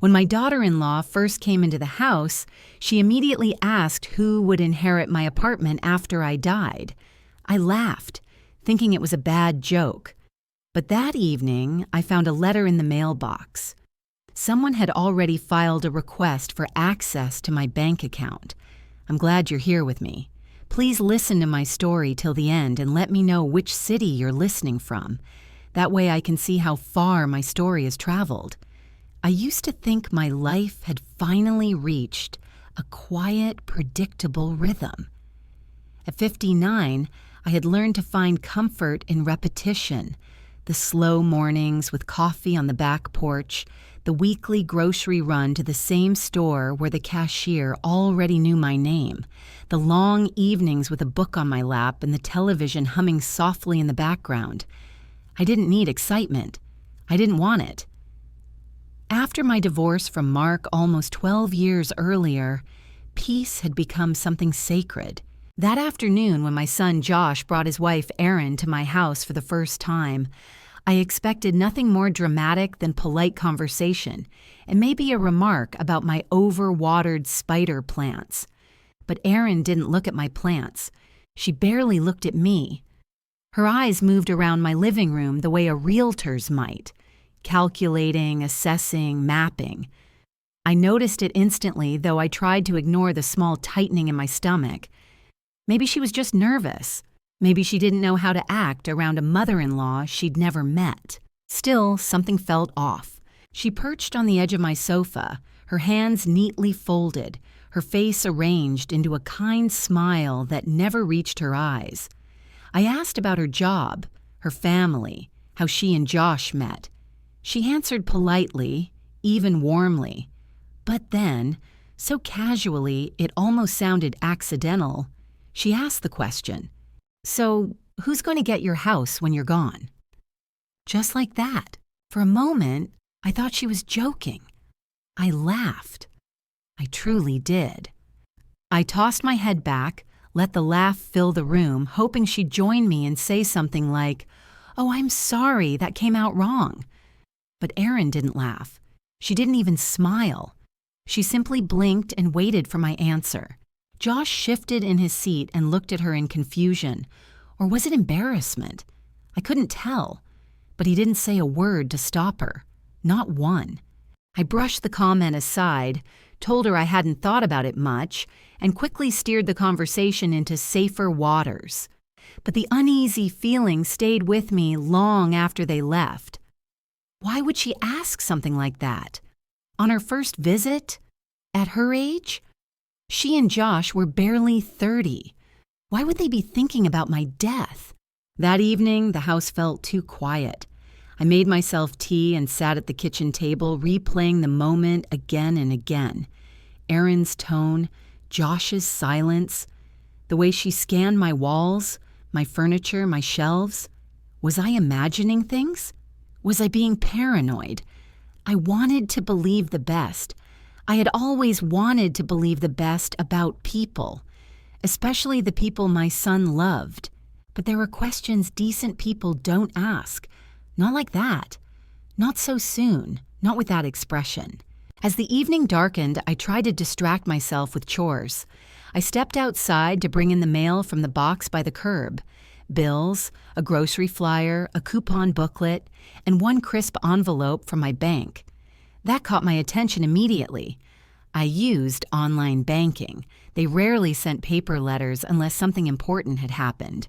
When my daughter-in-law first came into the house, she immediately asked who would inherit my apartment after I died. I laughed, thinking it was a bad joke. But that evening, I found a letter in the mailbox. Someone had already filed a request for access to my bank account. I'm glad you're here with me. Please listen to my story till the end and let me know which city you're listening from. That way I can see how far my story has traveled. I used to think my life had finally reached a quiet, predictable rhythm. At 59, I had learned to find comfort in repetition. The slow mornings with coffee on the back porch, the weekly grocery run to the same store where the cashier already knew my name, the long evenings with a book on my lap and the television humming softly in the background. I didn't need excitement. I didn't want it. After my divorce from Mark almost 12 years earlier, peace had become something sacred. That afternoon, when my son Josh brought his wife Erin to my house for the first time, I expected nothing more dramatic than polite conversation and maybe a remark about my overwatered spider plants. But Erin didn't look at my plants. She barely looked at me. Her eyes moved around my living room the way a realtor's might, calculating, assessing, mapping. I noticed it instantly, though I tried to ignore the small tightening in my stomach. Maybe she was just nervous. Maybe she didn't know how to act around a mother-in-law she'd never met. Still, something felt off. She perched on the edge of my sofa, her hands neatly folded, her face arranged into a kind smile that never reached her eyes. I asked about her job, her family, how she and Josh met. She answered politely, even warmly. But then, so casually it almost sounded accidental, she asked the question, "So, who's going to get your house when you're gone?" Just like that. For a moment, I thought she was joking. I laughed. I truly did. I tossed my head back, let the laugh fill the room, hoping she'd join me and say something like, "Oh, I'm sorry, that came out wrong." But Erin didn't laugh. She didn't even smile. She simply blinked and waited for my answer. Josh shifted in his seat and looked at her in confusion. Or was it embarrassment? I couldn't tell. But he didn't say a word to stop her. Not one. I brushed the comment aside, told her I hadn't thought about it much, and quickly steered the conversation into safer waters. But the uneasy feeling stayed with me long after they left. Why would she ask something like that? On her first visit? At her age? She and Josh were barely 30. Why would they be thinking about my death? That evening, the house felt too quiet. I made myself tea and sat at the kitchen table, replaying the moment again and again. Erin's tone, Josh's silence, the way she scanned my walls, my furniture, my shelves. Was I imagining things? Was I being paranoid? I wanted to believe the best. I had always wanted to believe the best about people, especially the people my son loved. But there were questions decent people don't ask. Not like that. Not so soon. Not with that expression. As the evening darkened, I tried to distract myself with chores. I stepped outside to bring in the mail from the box by the curb. Bills, a grocery flyer, a coupon booklet, and one crisp envelope from my bank. That caught my attention immediately. I used online banking. They rarely sent paper letters unless something important had happened.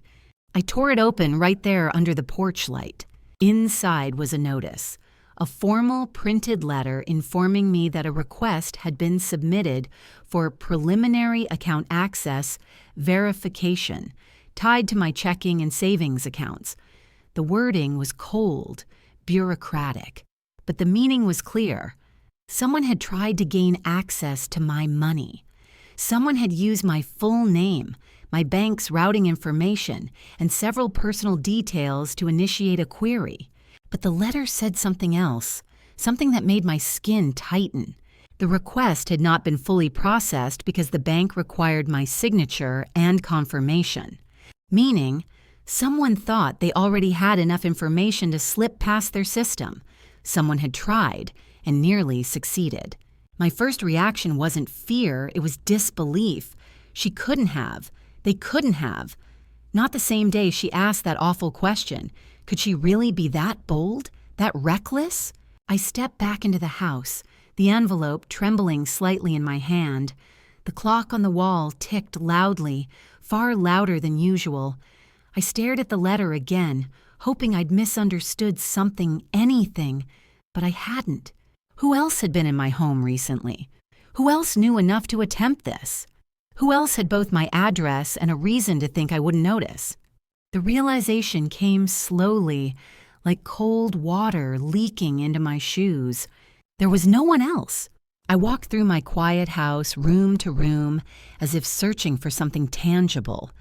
I tore it open right there under the porch light. Inside was a notice, a formal printed letter informing me that a request had been submitted for preliminary account access verification, tied to my checking and savings accounts. The wording was cold, bureaucratic, but the meaning was clear. Someone had tried to gain access to my money. Someone had used my full name, my bank's routing information, and several personal details to initiate a query. But the letter said something else, something that made my skin tighten. The request had not been fully processed because the bank required my signature and confirmation. Meaning, someone thought they already had enough information to slip past their system. Someone had tried, and nearly succeeded. My first reaction wasn't fear, it was disbelief. She couldn't have. They couldn't have. Not the same day she asked that awful question. Could she really be that bold? That reckless? I stepped back into the house, the envelope trembling slightly in my hand. The clock on the wall ticked loudly, far louder than usual. I stared at the letter again, hoping I'd misunderstood something, anything, but I hadn't. Who else had been in my home recently? Who else knew enough to attempt this? Who else had both my address and a reason to think I wouldn't notice? The realization came slowly, like cold water leaking into my shoes. There was no one else. I walked through my quiet house, room to room, as if searching for something tangible,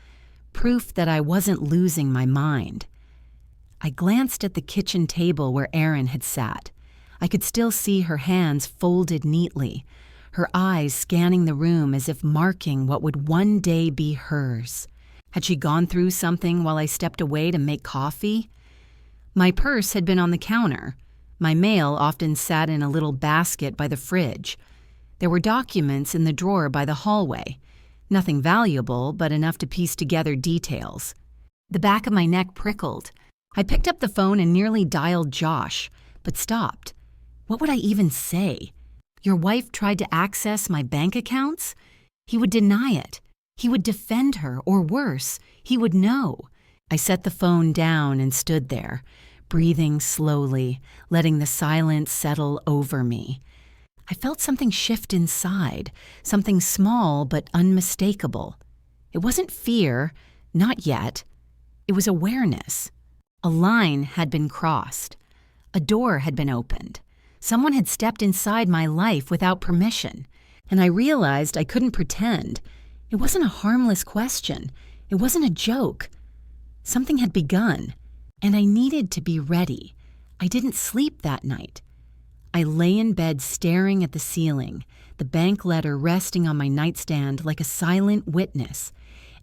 proof that I wasn't losing my mind. I glanced at the kitchen table where Erin had sat. I could still see her hands folded neatly, her eyes scanning the room as if marking what would one day be hers. Had she gone through something while I stepped away to make coffee? My purse had been on the counter. My mail often sat in a little basket by the fridge. There were documents in the drawer by the hallway. Nothing valuable, but enough to piece together details. The back of my neck prickled. I picked up the phone and nearly dialed Josh, but stopped. What would I even say? Your wife tried to access my bank accounts? He would deny it. He would defend her, or worse, he would know. I set the phone down and stood there, breathing slowly, letting the silence settle over me. I felt something shift inside, something small but unmistakable. It wasn't fear, not yet. It was awareness. A line had been crossed. A door had been opened. Someone had stepped inside my life without permission, and I realized I couldn't pretend. It wasn't a harmless question. It wasn't a joke. Something had begun, and I needed to be ready. I didn't sleep that night. I lay in bed staring at the ceiling, the bank letter resting on my nightstand like a silent witness.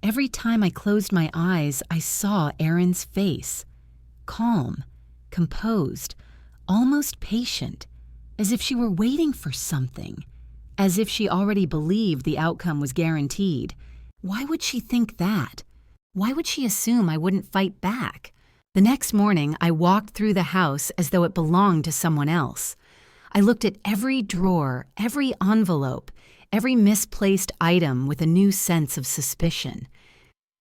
Every time I closed my eyes, I saw Erin's face. Calm, composed, almost patient, as if she were waiting for something, as if she already believed the outcome was guaranteed. Why would she think that? Why would she assume I wouldn't fight back? The next morning, I walked through the house as though it belonged to someone else. I looked at every drawer, every envelope, every misplaced item with a new sense of suspicion.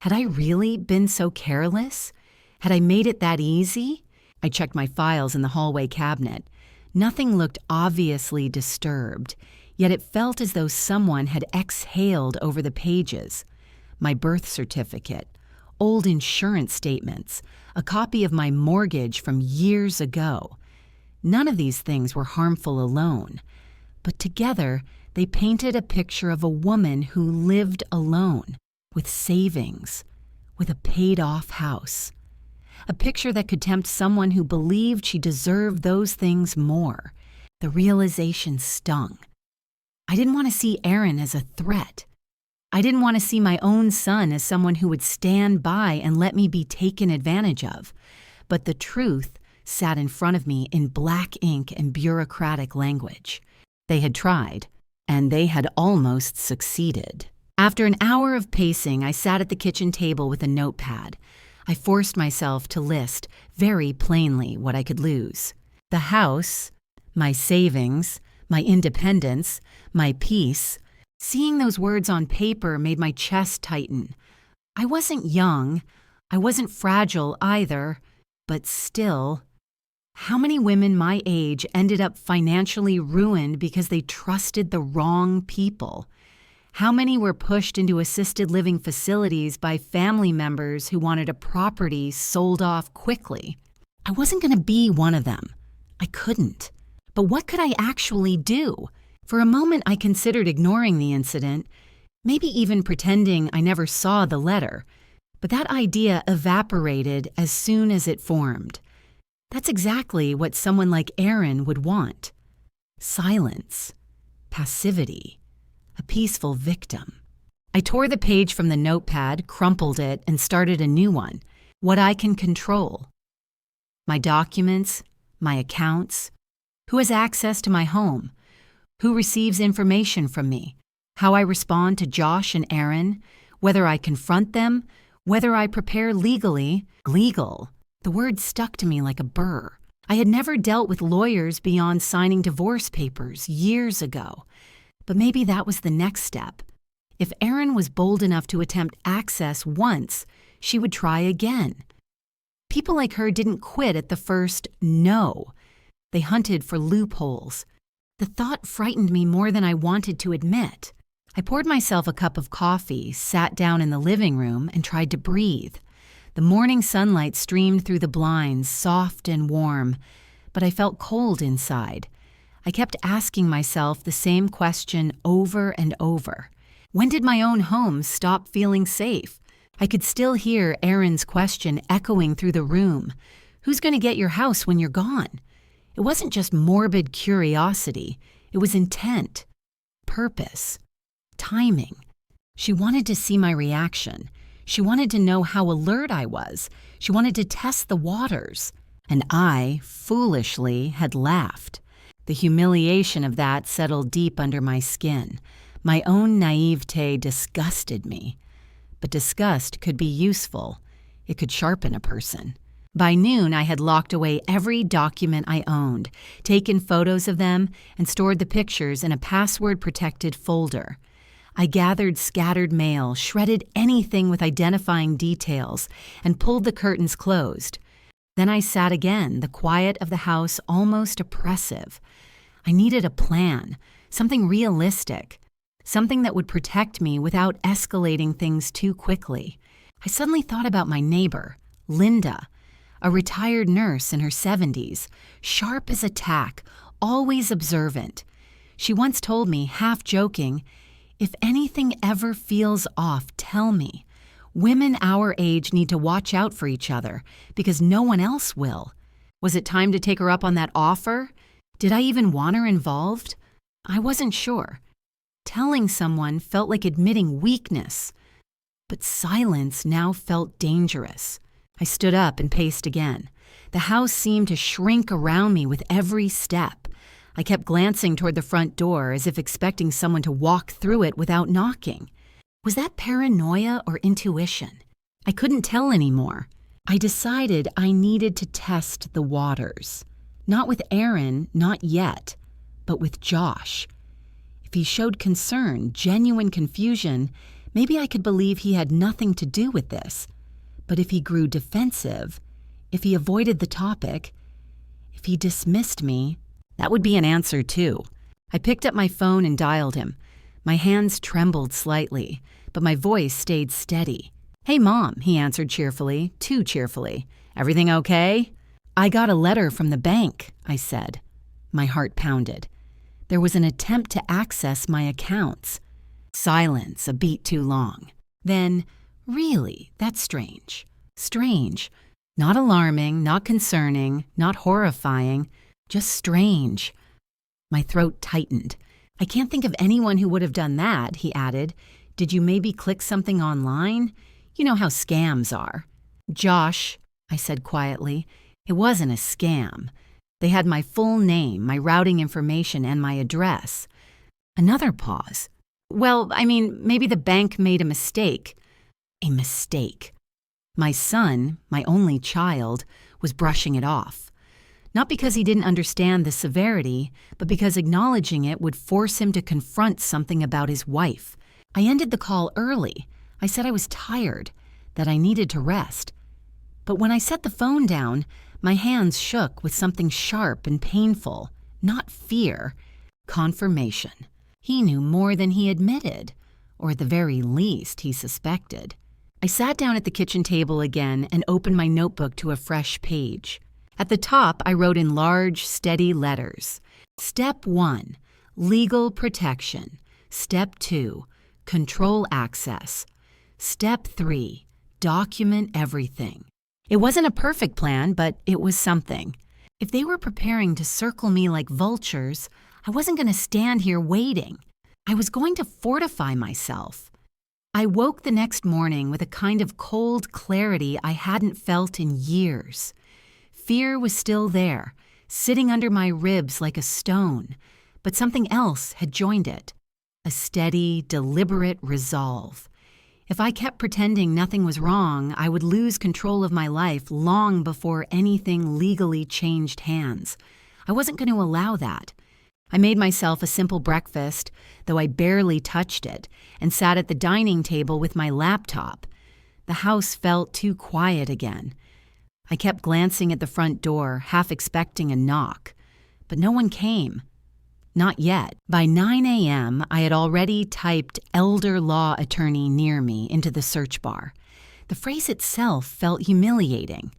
Had I really been so careless? Had I made it that easy? I checked my files in the hallway cabinet. Nothing looked obviously disturbed, yet it felt as though someone had exhaled over the pages. My birth certificate, old insurance statements, a copy of my mortgage from years ago. None of these things were harmful alone, but together they painted a picture of a woman who lived alone, with savings, with a paid-off house. A picture that could tempt someone who believed she deserved those things more. The realization stung. I didn't want to see Erin as a threat. I didn't want to see my own son as someone who would stand by and let me be taken advantage of. But the truth sat in front of me in black ink and bureaucratic language. They had tried, and they had almost succeeded. After an hour of pacing, I sat at the kitchen table with a notepad. I forced myself to list very plainly what I could lose. The house, my savings, my independence, my peace. Seeing those words on paper made my chest tighten. I wasn't young. I wasn't fragile either. But still, how many women my age ended up financially ruined because they trusted the wrong people? How many were pushed into assisted living facilities by family members who wanted a property sold off quickly? I wasn't going to be one of them. I couldn't. But what could I actually do? For a moment, I considered ignoring the incident, maybe even pretending I never saw the letter. But that idea evaporated as soon as it formed. That's exactly what someone like Erin would want. Silence. Passivity. A peaceful victim. I tore the page from the notepad, crumpled it, and started a new one. What I can control. My documents, my accounts, Who has access to my home? Who receives information from me? How I respond to Josh and Aaron? Whether I confront them? Whether I prepare legally? Legal. The word stuck to me like a burr. I had never dealt with lawyers beyond signing divorce papers years ago. But maybe that was the next step. If Erin was bold enough to attempt access once, she would try again. People like her didn't quit at the first no. They hunted for loopholes. The thought frightened me more than I wanted to admit. I poured myself a cup of coffee, sat down in the living room, and tried to breathe. The morning sunlight streamed through the blinds, soft and warm, but I felt cold inside. I kept asking myself the same question over and over. When did my own home stop feeling safe? I could still hear Erin's question echoing through the room. Who's going to get your house when you're gone? It wasn't just morbid curiosity. It was intent, purpose, timing. She wanted to see my reaction. She wanted to know how alert I was. She wanted to test the waters. And I, foolishly, had laughed. The humiliation of that settled deep under my skin. My own naivete disgusted me. But disgust could be useful. It could sharpen a person. By noon, I had locked away every document I owned, taken photos of them, and stored the pictures in a password-protected folder. I gathered scattered mail, shredded anything with identifying details, and pulled the curtains closed. Then I sat again, the quiet of the house almost oppressive. I needed a plan, something realistic, something that would protect me without escalating things too quickly. I suddenly thought about my neighbor, Linda, a retired nurse in her 70s, sharp as a tack, always observant. She once told me, half joking, "If anything ever feels off, tell me. Women our age need to watch out for each other because no one else will." Was it time to take her up on that offer? Did I even want her involved? I wasn't sure. Telling someone felt like admitting weakness, but silence now felt dangerous. I stood up and paced again. The house seemed to shrink around me with every step. I kept glancing toward the front door as if expecting someone to walk through it without knocking. Was that paranoia or intuition? I couldn't tell anymore. I decided I needed to test the waters. Not with Aaron, not yet, but with Josh. If he showed concern, genuine confusion, maybe I could believe he had nothing to do with this. But if he grew defensive, if he avoided the topic, if he dismissed me, that would be an answer too. I picked up my phone and dialed him. My hands trembled slightly, but my voice stayed steady. "Hey, Mom," he answered cheerfully, too cheerfully. "Everything okay?" "I got a letter from the bank," I said. My heart pounded. There was an attempt to access my accounts. Silence, a beat too long. Then, "Really, that's strange." Strange. Not alarming, not concerning, not horrifying. Just strange. My throat tightened. "I can't think of anyone who would have done that," he added. "Did you maybe click something online? You know how scams are." "Josh," I said quietly, "it wasn't a scam. They had my full name, my routing information, and my address." Another pause. "Well, I mean, maybe the bank made a mistake." A mistake. My son, my only child, was brushing it off. Not because he didn't understand the severity, but because acknowledging it would force him to confront something about his wife. I ended the call early. I said I was tired, that I needed to rest. But when I set the phone down, my hands shook with something sharp and painful. Not fear, confirmation. He knew more than he admitted, or at the very least he suspected. I sat down at the kitchen table again and opened my notebook to a fresh page. At the top, I wrote in large, steady letters. Step 1, legal protection. Step 2, control access. Step 3, document everything. It wasn't a perfect plan, but it was something. If they were preparing to circle me like vultures, I wasn't going to stand here waiting. I was going to fortify myself. I woke the next morning with a kind of cold clarity I hadn't felt in years. Fear was still there, sitting under my ribs like a stone, but something else had joined it. A steady, deliberate resolve. If I kept pretending nothing was wrong, I would lose control of my life long before anything legally changed hands. I wasn't going to allow that. I made myself a simple breakfast, though I barely touched it, and sat at the dining table with my laptop. The house felt too quiet again. I kept glancing at the front door, half expecting a knock, but no one came. Not yet. By 9 a.m., I had already typed elder law attorney near me into the search bar. The phrase itself felt humiliating.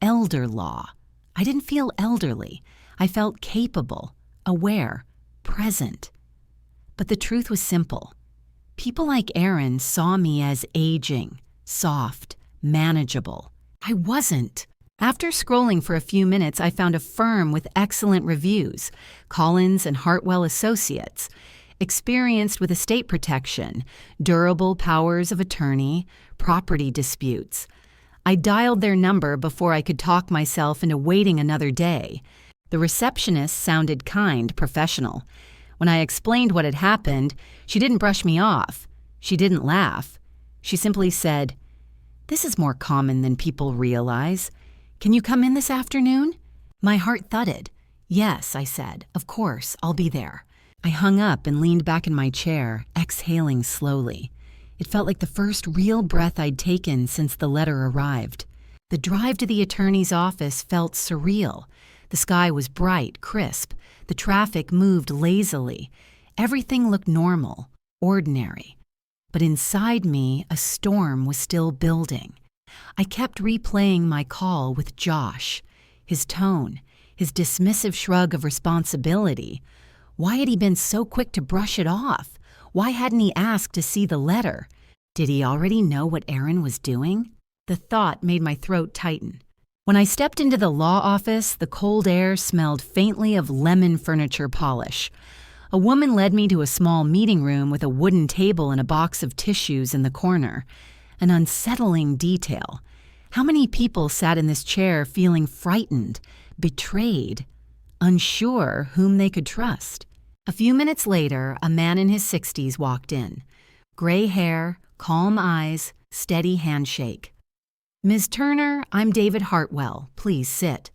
Elder law. I didn't feel elderly. I felt capable, aware, present. But the truth was simple. People like Aaron saw me as aging, soft, manageable. I wasn't. After scrolling for a few minutes, I found a firm with excellent reviews, Collins and Hartwell Associates, experienced with estate protection, durable powers of attorney, property disputes. I dialed their number before I could talk myself into waiting another day. The receptionist sounded kind, professional. When I explained what had happened, she didn't brush me off. She didn't laugh. She simply said, "This is more common than people realize. Can you come in this afternoon?" My heart thudded. "Yes," I said. "Of course, I'll be there." I hung up and leaned back in my chair, exhaling slowly. It felt like the first real breath I'd taken since the letter arrived. The drive to the attorney's office felt surreal. The sky was bright, crisp. The traffic moved lazily. Everything looked normal, ordinary. But inside me, a storm was still building. I kept replaying my call with Josh. His tone, his dismissive shrug of responsibility. Why had he been so quick to brush it off? Why hadn't he asked to see the letter? Did he already know what Aaron was doing? The thought made my throat tighten. When I stepped into the law office, the cold air smelled faintly of lemon furniture polish. A woman led me to a small meeting room with a wooden table and a box of tissues in the corner. An unsettling detail. How many people sat in this chair feeling frightened, betrayed, unsure whom they could trust? A few minutes later, a man in his 60s walked in. Gray hair, calm eyes, steady handshake. "Ms. Turner, I'm David Hartwell. Please sit."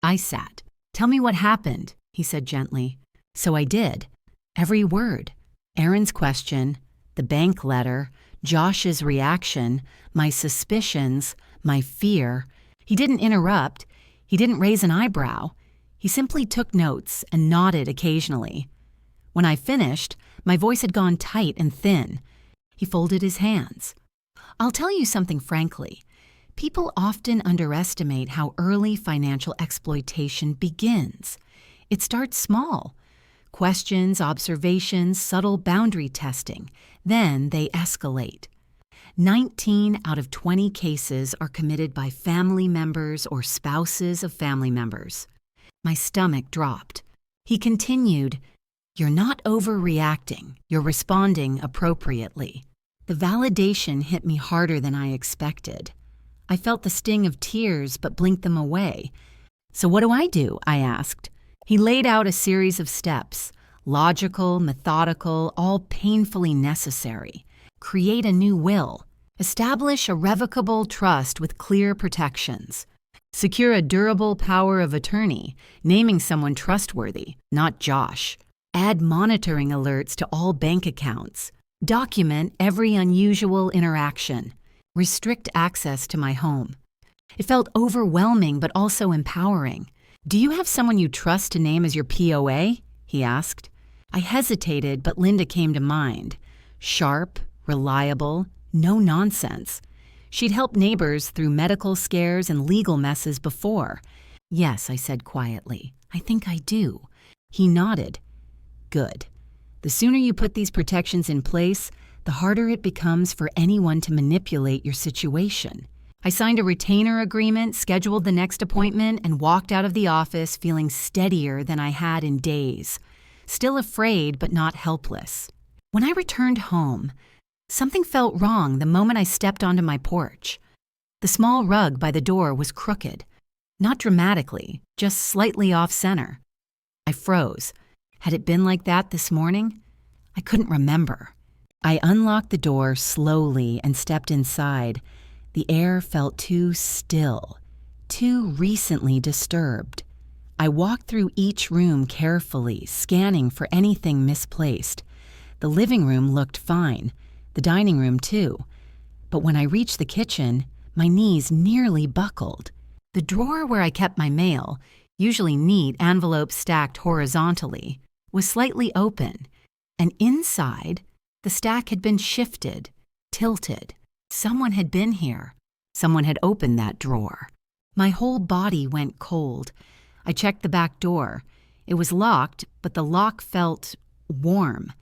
I sat. "Tell me what happened," he said gently. So I did. Every word. Aaron's question, the bank letter, Josh's reaction, my suspicions, my fear. He didn't interrupt. He didn't raise an eyebrow. He simply took notes and nodded occasionally. When I finished, my voice had gone tight and thin. He folded his hands. "I'll tell you something frankly. People often underestimate how early financial exploitation begins. It starts small. Questions, observations, subtle boundary testing. Then they escalate. 19 out of 20 cases are committed by family members or spouses of family members." My stomach dropped. He continued, "You're not overreacting. You're responding appropriately." The validation hit me harder than I expected. I felt the sting of tears but blinked them away. "So what do I do?" I asked. He laid out a series of steps, logical, methodical, all painfully necessary. Create a new will. Establish a revocable trust with clear protections. Secure a durable power of attorney, naming someone trustworthy, not Josh. Add monitoring alerts to all bank accounts. Document every unusual interaction. Restrict access to my home. It felt overwhelming but also empowering. "Do you have someone you trust to name as your POA?" he asked. I hesitated, but Linda came to mind. Sharp, reliable, no nonsense. She'd helped neighbors through medical scares and legal messes before. "Yes," I said quietly. "I think I do." He nodded. "Good. The sooner you put these protections in place, the harder it becomes for anyone to manipulate your situation." I signed a retainer agreement, scheduled the next appointment, and walked out of the office feeling steadier than I had in days. Still afraid, but not helpless. When I returned home, something felt wrong the moment I stepped onto my porch. The small rug by the door was crooked. Not dramatically, just slightly off-center. I froze. Had it been like that this morning? I couldn't remember. I unlocked the door slowly and stepped inside. The air felt too still, too recently disturbed. I walked through each room carefully, scanning for anything misplaced. The living room looked fine, the dining room too. But when I reached the kitchen, my knees nearly buckled. The drawer where I kept my mail, usually neat envelopes stacked horizontally, was slightly open, and inside, the stack had been shifted, tilted. Someone had been here. Someone had opened that drawer. My whole body went cold. I checked the back door. It was locked, but the lock felt warm.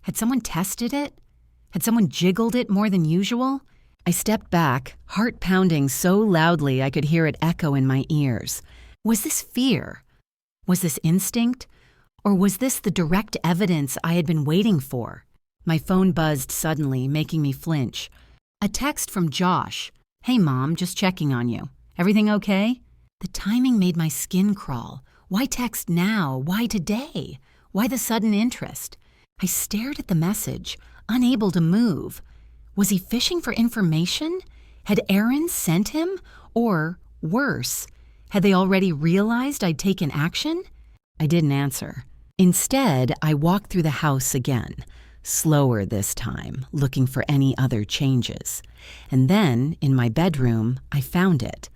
Had someone tested it? Had someone jiggled it more than usual? I stepped back, heart pounding so loudly I could hear it echo in my ears. Was this fear? Was this instinct? Or was this the direct evidence I had been waiting for? My phone buzzed suddenly, making me flinch. A text from Josh. "Hey, Mom, just checking on you. Everything okay?" The timing made my skin crawl. Why text now? Why today? Why the sudden interest? I stared at the message, unable to move. Was he fishing for information? Had Aaron sent him? Or, worse, had they already realized I'd taken action? I didn't answer. Instead, I walked through the house again, slower this time, looking for any other changes. And then, in my bedroom, I found it.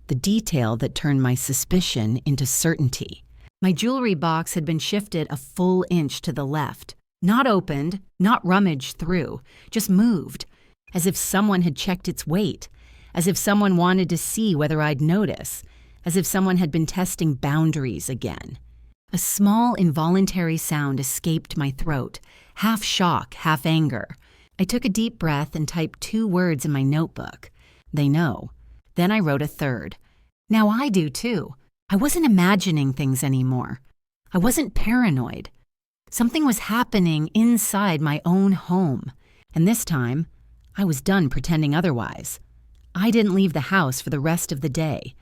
The detail that turned my suspicion into certainty. My jewelry box had been shifted a full inch to the left. Not opened, not rummaged through, just moved, as if someone had checked its weight, as if someone wanted to see whether I'd notice, as if someone had been testing boundaries again. A small, involuntary sound escaped my throat, half shock, half anger. I took a deep breath and typed 2 words in my notebook. They know. Then I wrote a third. Now I do too. I wasn't imagining things anymore. I wasn't paranoid. Something was happening inside my own home, and this time, I was done pretending otherwise. I didn't leave the house for the rest of the day.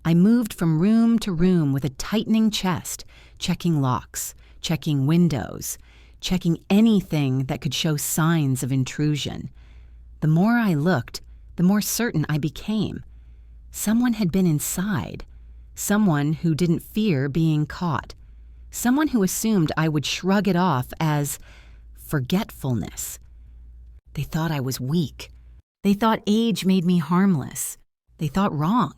I moved from room to room with a tightening chest, checking locks, checking windows, checking anything that could show signs of intrusion. The more I looked, the more certain I became. Someone had been inside, someone who didn't fear being caught. Someone who assumed I would shrug it off as forgetfulness. They thought I was weak. They thought age made me harmless. They thought wrong.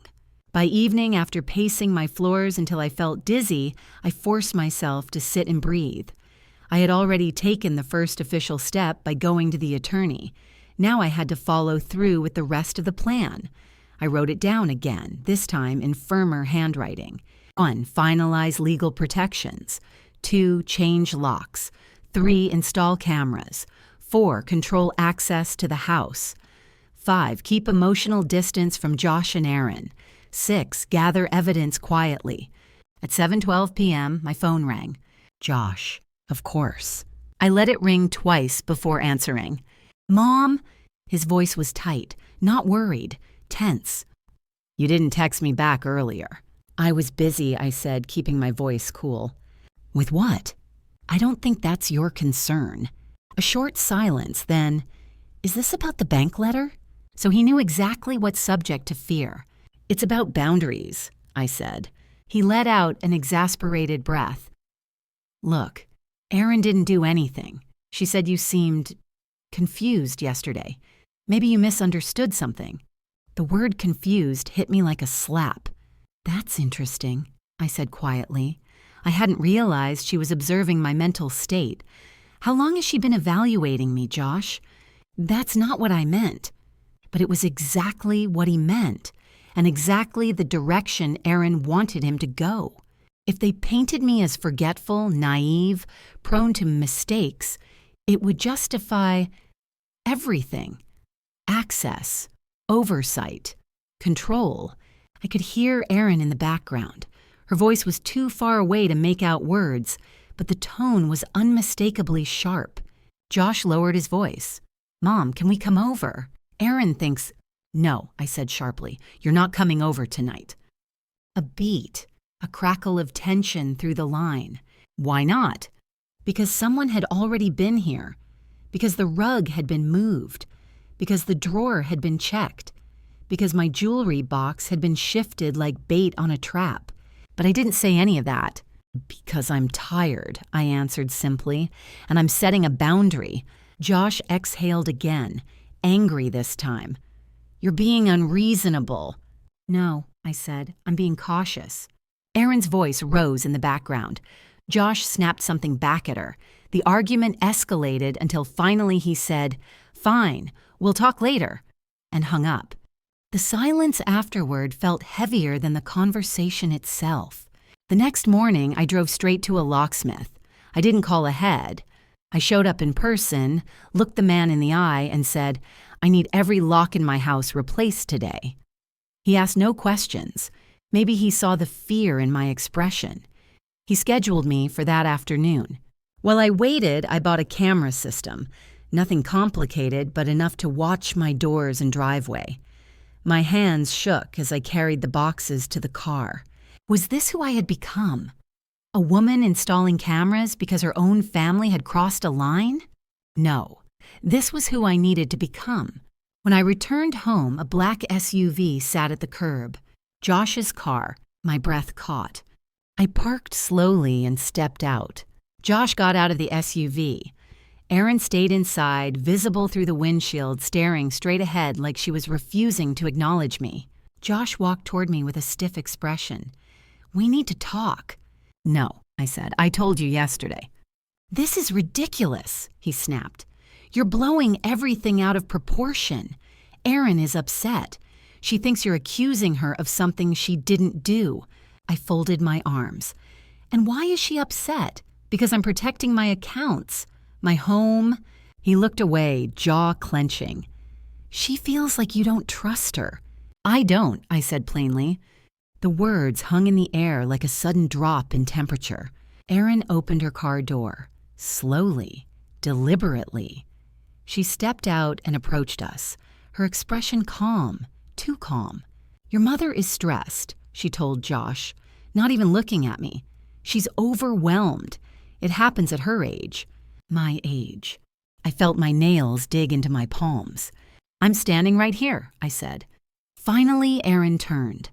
By evening, after pacing my floors until I felt dizzy, I forced myself to sit and breathe. I had already taken the first official step by going to the attorney. Now I had to follow through with the rest of the plan. I wrote it down again, this time in firmer handwriting. 1. Finalize legal protections. 2. Change locks. 3. Install cameras. 4. Control access to the house. 5. Keep emotional distance from Josh and Aaron. 6. Gather evidence quietly. At 7:12 p.m., my phone rang. Josh, of course. I let it ring twice before answering. "Mom?" His voice was tight, not worried, tense. "You didn't text me back earlier." "I was busy," I said, keeping my voice cool. "With what?" "I don't think that's your concern." A short silence, then, "Is this about the bank letter?" So he knew exactly what subject to fear. "It's about boundaries," I said. He let out an exasperated breath. "Look, Erin didn't do anything. She said you seemed confused yesterday. Maybe you misunderstood something." The word confused hit me like a slap. "That's interesting," I said quietly. I hadn't realized she was observing my mental state. "How long has she been evaluating me, Josh?" "That's not what I meant." But it was exactly what he meant, and exactly the direction Aaron wanted him to go. If they painted me as forgetful, naive, prone to mistakes, it would justify everything. Access, oversight, control. I could hear Aaron in the background. Her voice was too far away to make out words, but the tone was unmistakably sharp. Josh lowered his voice. "Mom, can we come over? Aaron thinks—" "No," I said sharply. "You're not coming over tonight." A beat, a crackle of tension through the line. Why not? Because someone had already been here. Because the rug had been moved. Because the drawer had been checked. Because my jewelry box had been shifted like bait on a trap. But I didn't say any of that. Because I'm tired, I answered simply, and I'm setting a boundary. Josh exhaled again, angry this time. You're being unreasonable. No, I said, I'm being cautious. Erin's voice rose in the background. Josh snapped something back at her. The argument escalated until finally he said, Fine, we'll talk later, and hung up. The silence afterward felt heavier than the conversation itself. The next morning, I drove straight to a locksmith. I didn't call ahead. I showed up in person, looked the man in the eye, and said, I need every lock in my house replaced today. He asked no questions. Maybe he saw the fear in my expression. He scheduled me for that afternoon. While I waited, I bought a camera system. Nothing complicated, but enough to watch my doors and driveway. My hands shook as I carried the boxes to the car. Was this who I had become? A woman installing cameras because her own family had crossed a line? No, this was who I needed to become. When I returned home, a black SUV sat at the curb. Josh's car, my breath caught. I parked slowly and stepped out. Josh got out of the SUV. Erin stayed inside, visible through the windshield, staring straight ahead like she was refusing to acknowledge me. Josh walked toward me with a stiff expression. We need to talk. No, I said. I told you yesterday. This is ridiculous, he snapped. You're blowing everything out of proportion. Erin is upset. She thinks you're accusing her of something she didn't do. I folded my arms. And why is she upset? Because I'm protecting my accounts, my home. He looked away, jaw clenching. She feels like you don't trust her. I don't, I said plainly. The words hung in the air like a sudden drop in temperature. Erin opened her car door, slowly, deliberately. She stepped out and approached us, her expression calm, too calm. Your mother is stressed, she told Josh, not even looking at me. She's overwhelmed. It happens at her age. My age. I felt my nails dig into my palms. I'm standing right here, I said. Finally, Erin turned.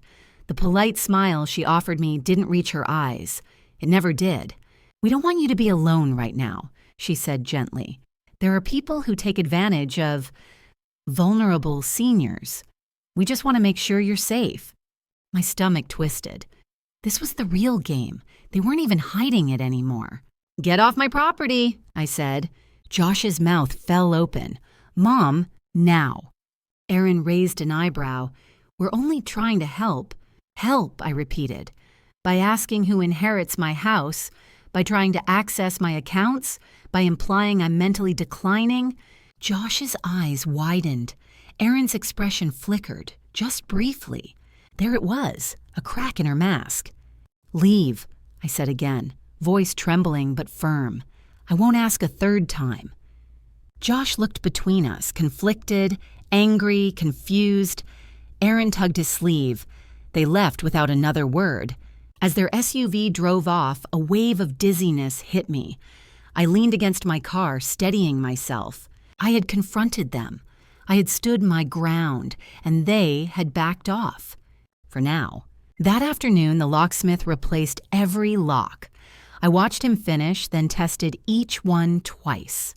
The polite smile she offered me didn't reach her eyes. It never did. We don't want you to be alone right now, she said gently. There are people who take advantage of vulnerable seniors. We just want to make sure you're safe. My stomach twisted. This was the real game. They weren't even hiding it anymore. Get off my property, I said. Josh's mouth fell open. Mom, now. Erin raised an eyebrow. We're only trying to help. Help, I repeated. By asking who inherits my house, by trying to access my accounts, by implying I'm mentally declining. Josh's eyes widened. Erin's expression flickered, just briefly. There it was, a crack in her mask. Leave, I said again, voice trembling but firm. I won't ask a third time. Josh looked between us, conflicted, angry, confused. Erin tugged his sleeve. They left without another word. As their SUV drove off, a wave of dizziness hit me. I leaned against my car, steadying myself. I had confronted them. I had stood my ground, and they had backed off. For now. That afternoon, the locksmith replaced every lock. I watched him finish, then tested each one twice.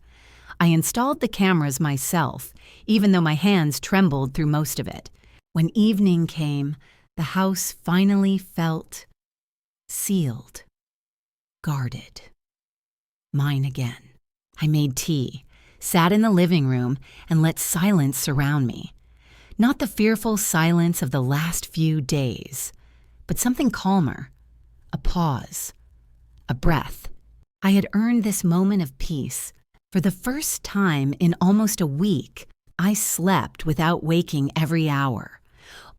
I installed the cameras myself, even though my hands trembled through most of it. When evening came, the house finally felt sealed, guarded. Mine again. I made tea, sat in the living room, and let silence surround me. Not the fearful silence of the last few days, but something calmer, a pause, a breath. I had earned this moment of peace. For the first time in almost a week, I slept without waking every hour.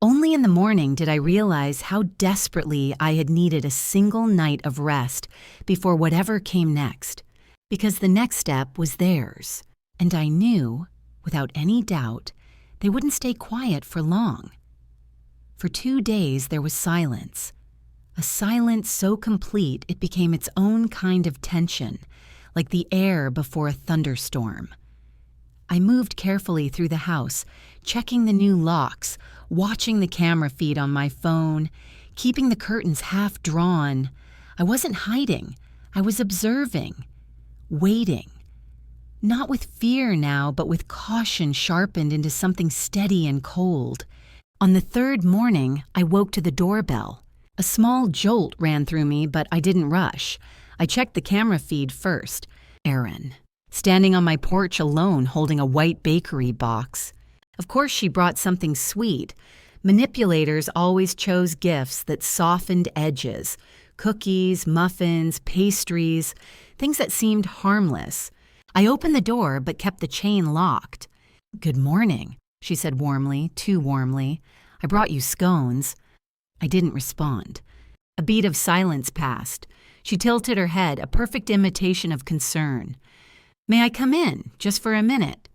Only in the morning did I realize how desperately I had needed a single night of rest before whatever came next, because the next step was theirs, and I knew, without any doubt, they wouldn't stay quiet for long. For 2 days there was silence, A silence so complete it became its own kind of tension, like the air before a thunderstorm. I moved carefully through the house, checking the new locks, watching the camera feed on my phone, keeping the curtains half drawn. I wasn't hiding. I was observing, waiting. Not with fear now, but with caution sharpened into something steady and cold. On the third morning, I woke to the doorbell. A small jolt ran through me, but I didn't rush. I checked the camera feed first. Erin, standing on my porch alone holding a white bakery box. Of course she brought something sweet. Manipulators always chose gifts that softened edges. Cookies, muffins, pastries, things that seemed harmless. I opened the door but kept the chain locked. "Good morning," she said warmly, too warmly. "I brought you scones." I didn't respond. A beat of silence passed. She tilted her head, a perfect imitation of concern. "May I come in, just for a minute?"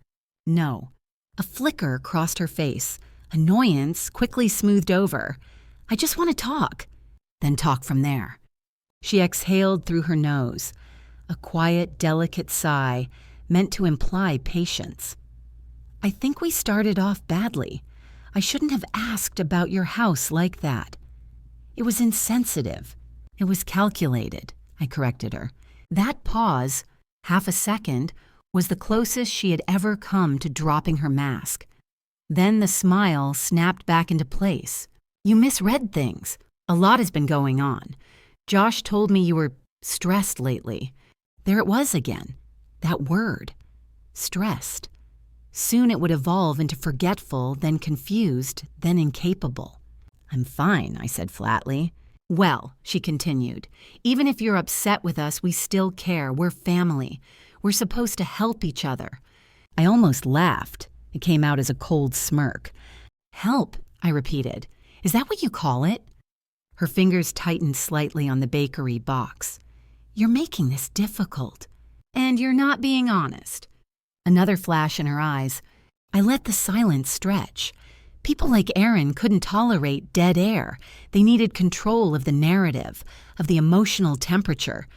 No. A flicker crossed her face. Annoyance quickly smoothed over. "I just want to talk." Then talk from there. She exhaled through her nose, a quiet, delicate sigh meant to imply patience. "I think we started off badly. I shouldn't have asked about your house like that." "It was insensitive. It was calculated," I corrected her. That pause, half a second, was the closest she had ever come to dropping her mask. Then the smile snapped back into place. "You misread things. A lot has been going on. Josh told me you were stressed lately." There it was again. That word. Stressed. Soon it would evolve into forgetful, then confused, then incapable. "I'm fine," I said flatly. "Well," she continued, "even if you're upset with us, we still care. We're family. We're supposed to help each other." I almost laughed. It came out as a cold smirk. "Help," I repeated. "Is that what you call it?" Her fingers tightened slightly on the bakery box. "You're making this difficult. And you're not being honest." Another flash in her eyes. I let the silence stretch. People like Erin couldn't tolerate dead air. They needed control of the narrative, of the emotional temperature.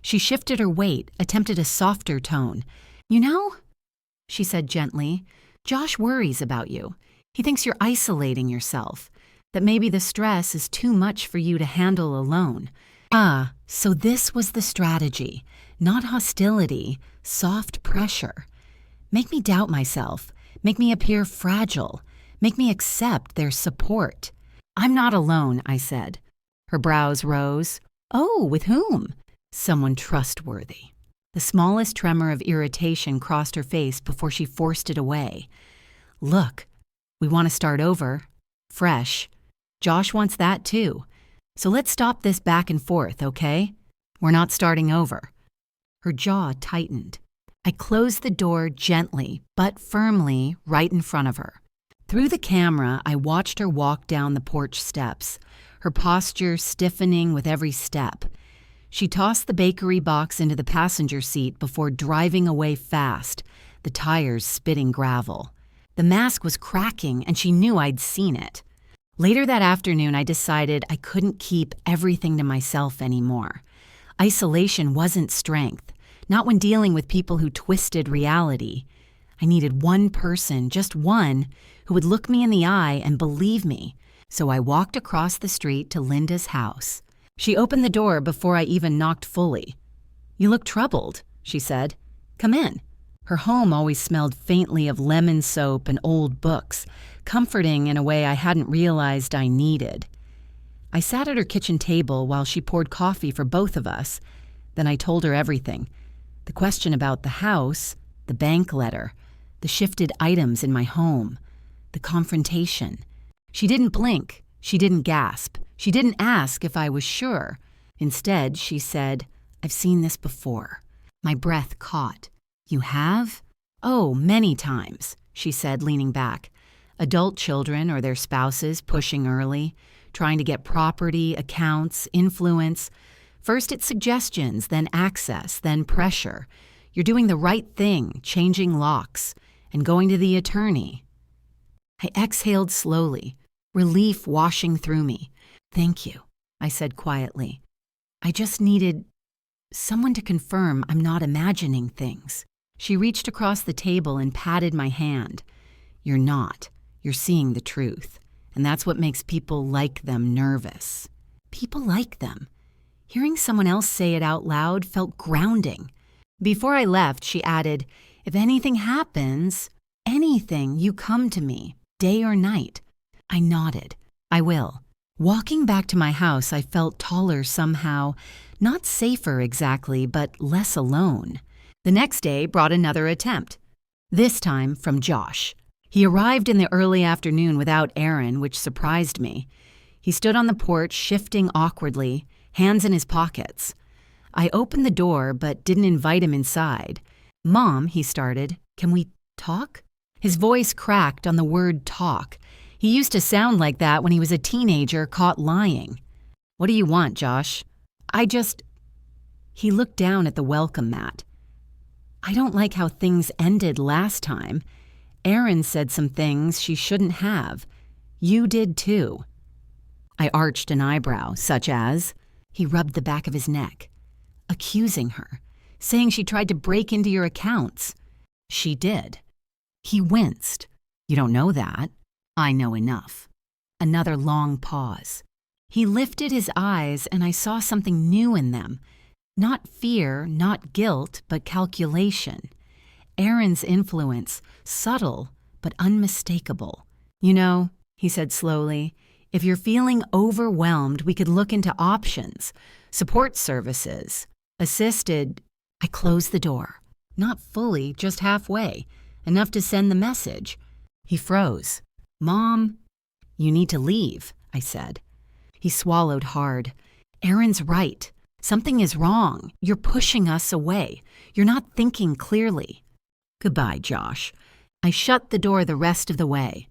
She shifted her weight, attempted a softer tone. "You know," she said gently, "Josh worries about you. He thinks you're isolating yourself, that maybe the stress is too much for you to handle alone." Ah, so this was the strategy. Not hostility, soft pressure. Make me doubt myself, make me appear fragile, make me accept their support. "I'm not alone," I said. Her brows rose. "Oh, with whom?" "Someone trustworthy." The smallest tremor of irritation crossed her face before she forced it away. "Look, we want to start over. Fresh. Josh wants that too. So let's stop this back and forth, okay? We're not starting over." Her jaw tightened. I closed the door gently, but firmly, right in front of her. Through the camera, I watched her walk down the porch steps, her posture stiffening with every step. She tossed the bakery box into the passenger seat before driving away fast, the tires spitting gravel. The mask was cracking, and she knew I'd seen it. Later that afternoon, I decided I couldn't keep everything to myself anymore. Isolation wasn't strength, not when dealing with people who twisted reality. I needed one person, just one, who would look me in the eye and believe me. So I walked across the street to Linda's house. She opened the door before I even knocked fully. "You look troubled," she said. "Come in." Her home always smelled faintly of lemon soap and old books, comforting in a way I hadn't realized I needed. I sat at her kitchen table while she poured coffee for both of us. Then I told her everything. The question about the house, the bank letter, the shifted items in my home, the confrontation. She didn't blink. She didn't gasp. She didn't ask if I was sure. Instead, she said, "I've seen this before." My breath caught. "You have?" "Oh, many times," she said, leaning back. "Adult children or their spouses pushing early, trying to get property, accounts, influence. First it's suggestions, then access, then pressure. You're doing the right thing, changing locks, and going to the attorney." I exhaled slowly, relief washing through me. "Thank you," I said quietly. I just needed someone to confirm I'm not imagining things. She reached across the table and patted my hand. You're not. You're seeing the truth. And that's what makes people like them nervous. People like them. Hearing someone else say it out loud felt grounding. Before I left, she added, if anything happens, anything, you come to me, day or night. I nodded. I will. Walking back to my house, I felt taller somehow, not safer exactly, but less alone. The next day brought another attempt, this time from Josh. He arrived in the early afternoon without Aaron, which surprised me. He stood on the porch, shifting awkwardly, hands in his pockets. I opened the door, but didn't invite him inside. Mom, he started, can we talk? His voice cracked on the word talk. He used to sound like that when he was a teenager caught lying. What do you want, Josh? He looked down at the welcome mat. I don't like how things ended last time. Erin said some things she shouldn't have. You did too. I arched an eyebrow, such as, he rubbed the back of his neck, accusing her, saying she tried to break into your accounts. She did. He winced. You don't know that. I know enough. Another long pause. He lifted his eyes and I saw something new in them. Not fear, not guilt, but calculation. Aaron's influence, subtle but unmistakable. You know, he said slowly, if you're feeling overwhelmed, we could look into options, support services, assisted. I closed the door. Not fully, just halfway, enough to send the message. He froze. Mom, you need to leave, I said. He swallowed hard. Aaron's right. Something is wrong. You're pushing us away. You're not thinking clearly. Goodbye, Josh. I shut the door the rest of the way.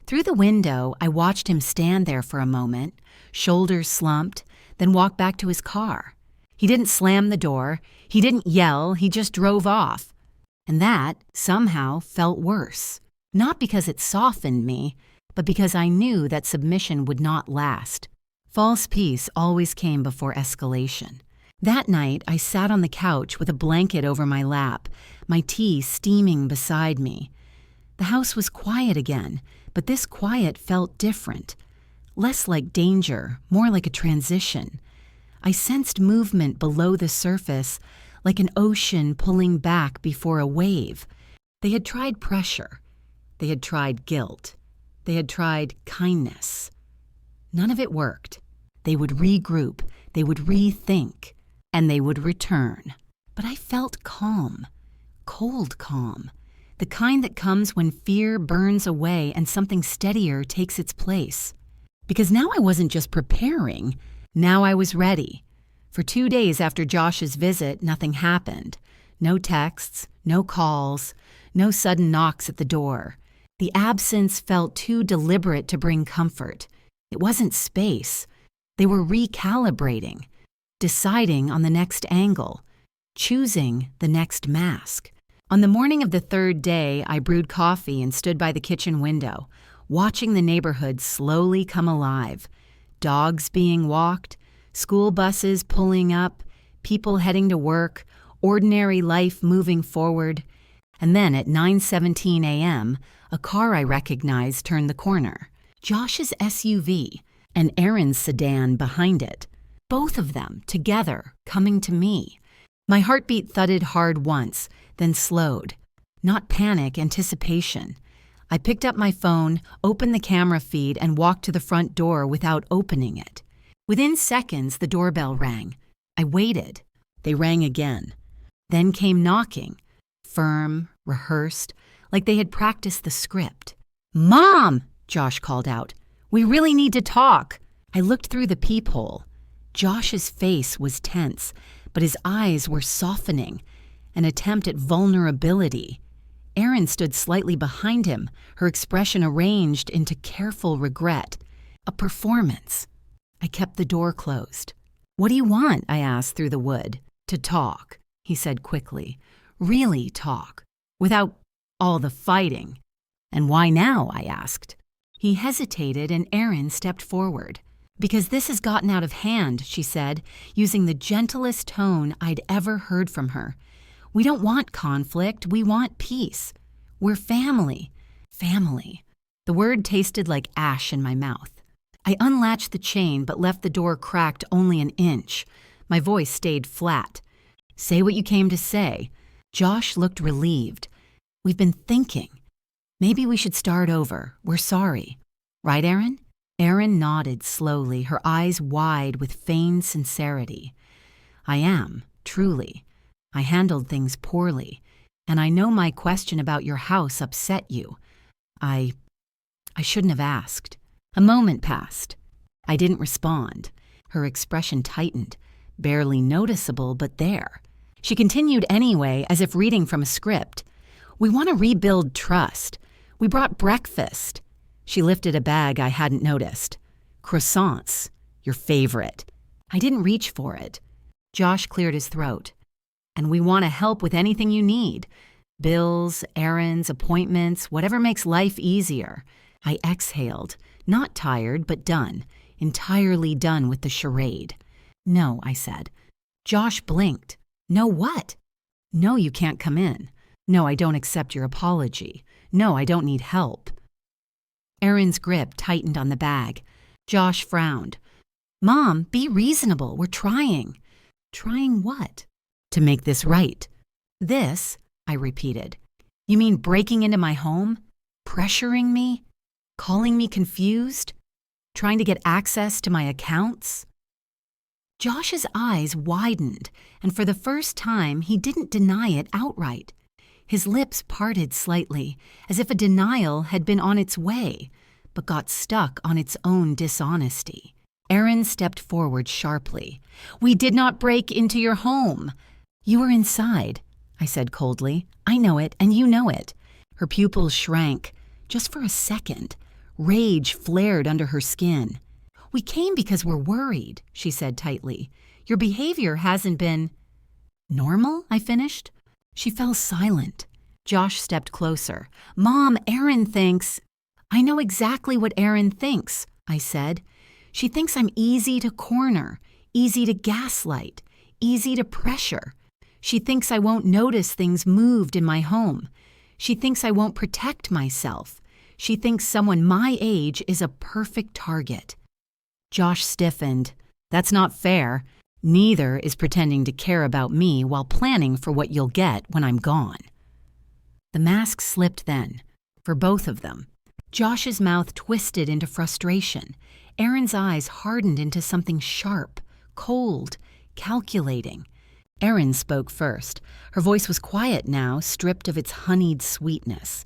Through the window, I watched him stand there for a moment, shoulders slumped, then walk back to his car. He didn't slam the door. He didn't yell. He just drove off. And that, somehow, felt worse. Not because it softened me, but because I knew that submission would not last. False peace always came before escalation. That night, I sat on the couch with a blanket over my lap, my tea steaming beside me. The house was quiet again, but this quiet felt different. Less like danger, more like a transition. I sensed movement below the surface, like an ocean pulling back before a wave. They had tried pressure. They had tried guilt. They had tried kindness. None of it worked. They would regroup, they would rethink, and they would return. But I felt calm, cold calm, the kind that comes when fear burns away and something steadier takes its place. Because now I wasn't just preparing, now I was ready. For 2 days after Josh's visit, nothing happened. No texts, no calls, no sudden knocks at the door. The absence felt too deliberate to bring comfort. It wasn't space. They were recalibrating, deciding on the next angle, choosing the next mask. On the morning of the 3rd day, I brewed coffee and stood by the kitchen window, watching the neighborhood slowly come alive. Dogs being walked, school buses pulling up, people heading to work, ordinary life moving forward. And then at 9:17 a.m., a car I recognized turned the corner. Josh's SUV and Aaron's sedan behind it. Both of them, together, coming to me. My heartbeat thudded hard once, then slowed. Not panic, anticipation. I picked up my phone, opened the camera feed, and walked to the front door without opening it. Within seconds, the doorbell rang. I waited. They rang again. Then came knocking. Firm, rehearsed, like they had practiced the script. Mom! Josh called out. We really need to talk. I looked through the peephole. Josh's face was tense, but his eyes were softening, an attempt at vulnerability. Erin stood slightly behind him, her expression arranged into careful regret. A performance. I kept the door closed. What do you want? I asked through the wood. To talk, he said quickly. Really talk, without all the fighting. And why now? I asked. He hesitated and Erin stepped forward. Because this has gotten out of hand, she said, using the gentlest tone I'd ever heard from her. We don't want conflict, we want peace. We're family. Family. The word tasted like ash in my mouth. I unlatched the chain but left the door cracked only an inch. My voice stayed flat. Say what you came to say. Josh looked relieved. We've been thinking. Maybe we should start over. We're sorry. Right, Aaron? Erin nodded slowly, her eyes wide with feigned sincerity. I am, truly. I handled things poorly, and I know my question about your house upset you. I shouldn't have asked. A moment passed. I didn't respond. Her expression tightened, barely noticeable, but there. She continued anyway, as if reading from a script. We want to rebuild trust. We brought breakfast. She lifted a bag I hadn't noticed. Croissants. Your favorite. I didn't reach for it. Josh cleared his throat. And we want to help with anything you need. Bills, errands, appointments, whatever makes life easier. I exhaled, not tired, but done, entirely done with the charade. No, I said. Josh blinked. No what? No, you can't come in. No, I don't accept your apology. No, I don't need help. Erin's grip tightened on the bag. Josh frowned. Mom, be reasonable. We're trying. Trying what? To make this right. This, I repeated. You mean breaking into my home? Pressuring me? Calling me confused? Trying to get access to my accounts? Josh's eyes widened, and for the first time, he didn't deny it outright. His lips parted slightly, as if a denial had been on its way, but got stuck on its own dishonesty. Erin stepped forward sharply. We did not break into your home. You were inside, I said coldly. I know it, and you know it. Her pupils shrank, just for a second. Rage flared under her skin. We came because we're worried, she said tightly. Your behavior hasn't been... Normal, I finished. She fell silent. Josh stepped closer. Mom, Erin thinks... I know exactly what Erin thinks, I said. She thinks I'm easy to corner, easy to gaslight, easy to pressure. She thinks I won't notice things moved in my home. She thinks I won't protect myself. She thinks someone my age is a perfect target. Josh stiffened. That's not fair. Neither is pretending to care about me while planning for what you'll get when I'm gone. The mask slipped then, for both of them. Josh's mouth twisted into frustration. Erin's eyes hardened into something sharp, cold, calculating. Erin spoke first. Her voice was quiet now, stripped of its honeyed sweetness.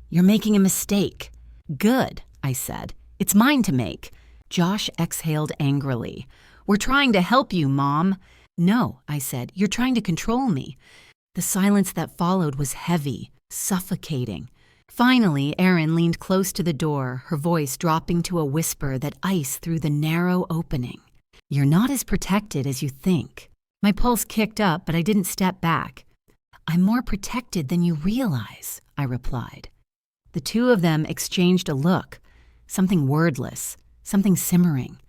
You're making a mistake. Good, I said. It's mine to make. Josh exhaled angrily. We're trying to help you, Mom. No, I said. You're trying to control me. The silence that followed was heavy, suffocating. Finally, Erin leaned close to the door, her voice dropping to a whisper that iced through the narrow opening. You're not as protected as you think. My pulse kicked up, but I didn't step back. I'm more protected than you realize, I replied. The two of them exchanged a look, something wordless, something simmering,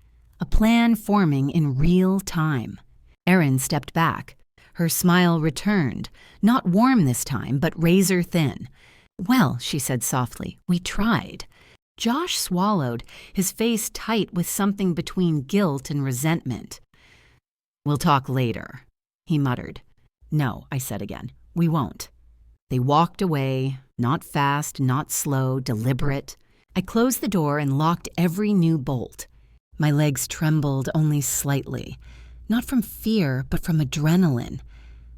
a plan forming in real time. Erin stepped back. Her smile returned, not warm this time, but razor thin. Well, she said softly, we tried. Josh swallowed, his face tight with something between guilt and resentment. We'll talk later, he muttered. No, I said again, we won't. They walked away, not fast, not slow, deliberate. I closed the door and locked every new bolt. My legs trembled only slightly, not from fear, but from adrenaline,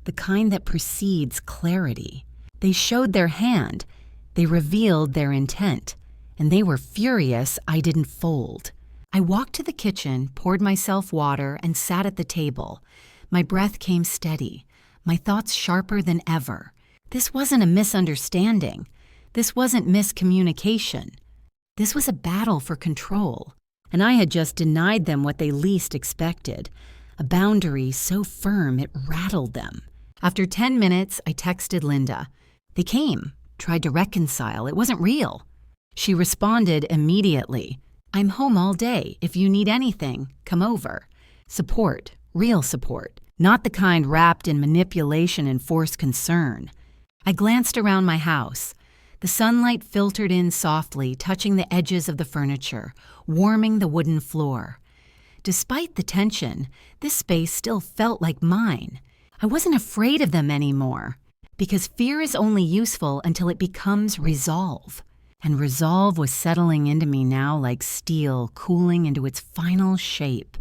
the kind that precedes clarity. They showed their hand, they revealed their intent, and they were furious I didn't fold. I walked to the kitchen, poured myself water, and sat at the table. My breath came steady, my thoughts sharper than ever. This wasn't a misunderstanding. This wasn't miscommunication. This was a battle for control, and I had just denied them what they least expected, a boundary so firm it rattled them. After 10 minutes, I texted Linda. They came, tried to reconcile. It wasn't real. She responded immediately. I'm home all day. If you need anything, come over. Support, real support, not the kind wrapped in manipulation and forced concern. I glanced around my house. The sunlight filtered in softly, touching the edges of the furniture, warming the wooden floor. Despite the tension, this space still felt like mine. I wasn't afraid of them anymore, because fear is only useful until it becomes resolve. And resolve was settling into me now like steel cooling into its final shape.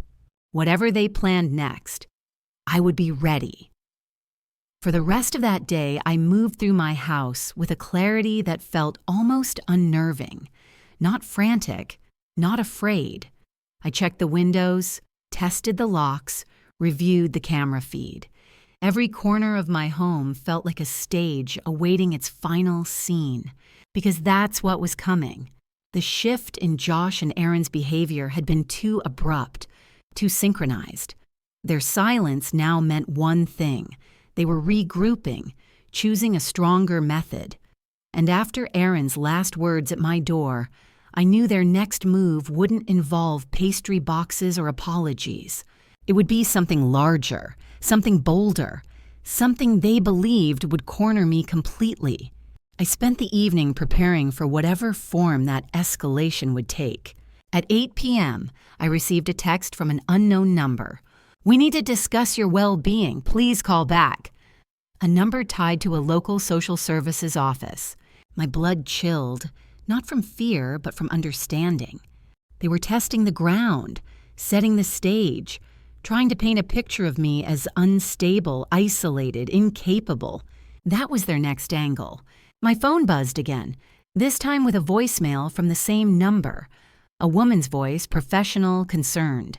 Whatever they planned next, I would be ready. For the rest of that day, I moved through my house with a clarity that felt almost unnerving. Not frantic, not afraid. I checked the windows, tested the locks, reviewed the camera feed. Every corner of my home felt like a stage awaiting its final scene, because that's what was coming. The shift in Josh and Erin's behavior had been too abrupt, too synchronized. Their silence now meant one thing. They were regrouping, choosing a stronger method. And after Erin's last words at my door, I knew their next move wouldn't involve pastry boxes or apologies. It would be something larger, something bolder, something they believed would corner me completely. I spent the evening preparing for whatever form that escalation would take. At 8 p.m., I received a text from an unknown number. "We need to discuss your well-being. Please call back." A number tied to a local social services office. My blood chilled, not from fear, but from understanding. They were testing the ground, setting the stage, trying to paint a picture of me as unstable, isolated, incapable. That was their next angle. My phone buzzed again, this time with a voicemail from the same number. A woman's voice, professional, concerned.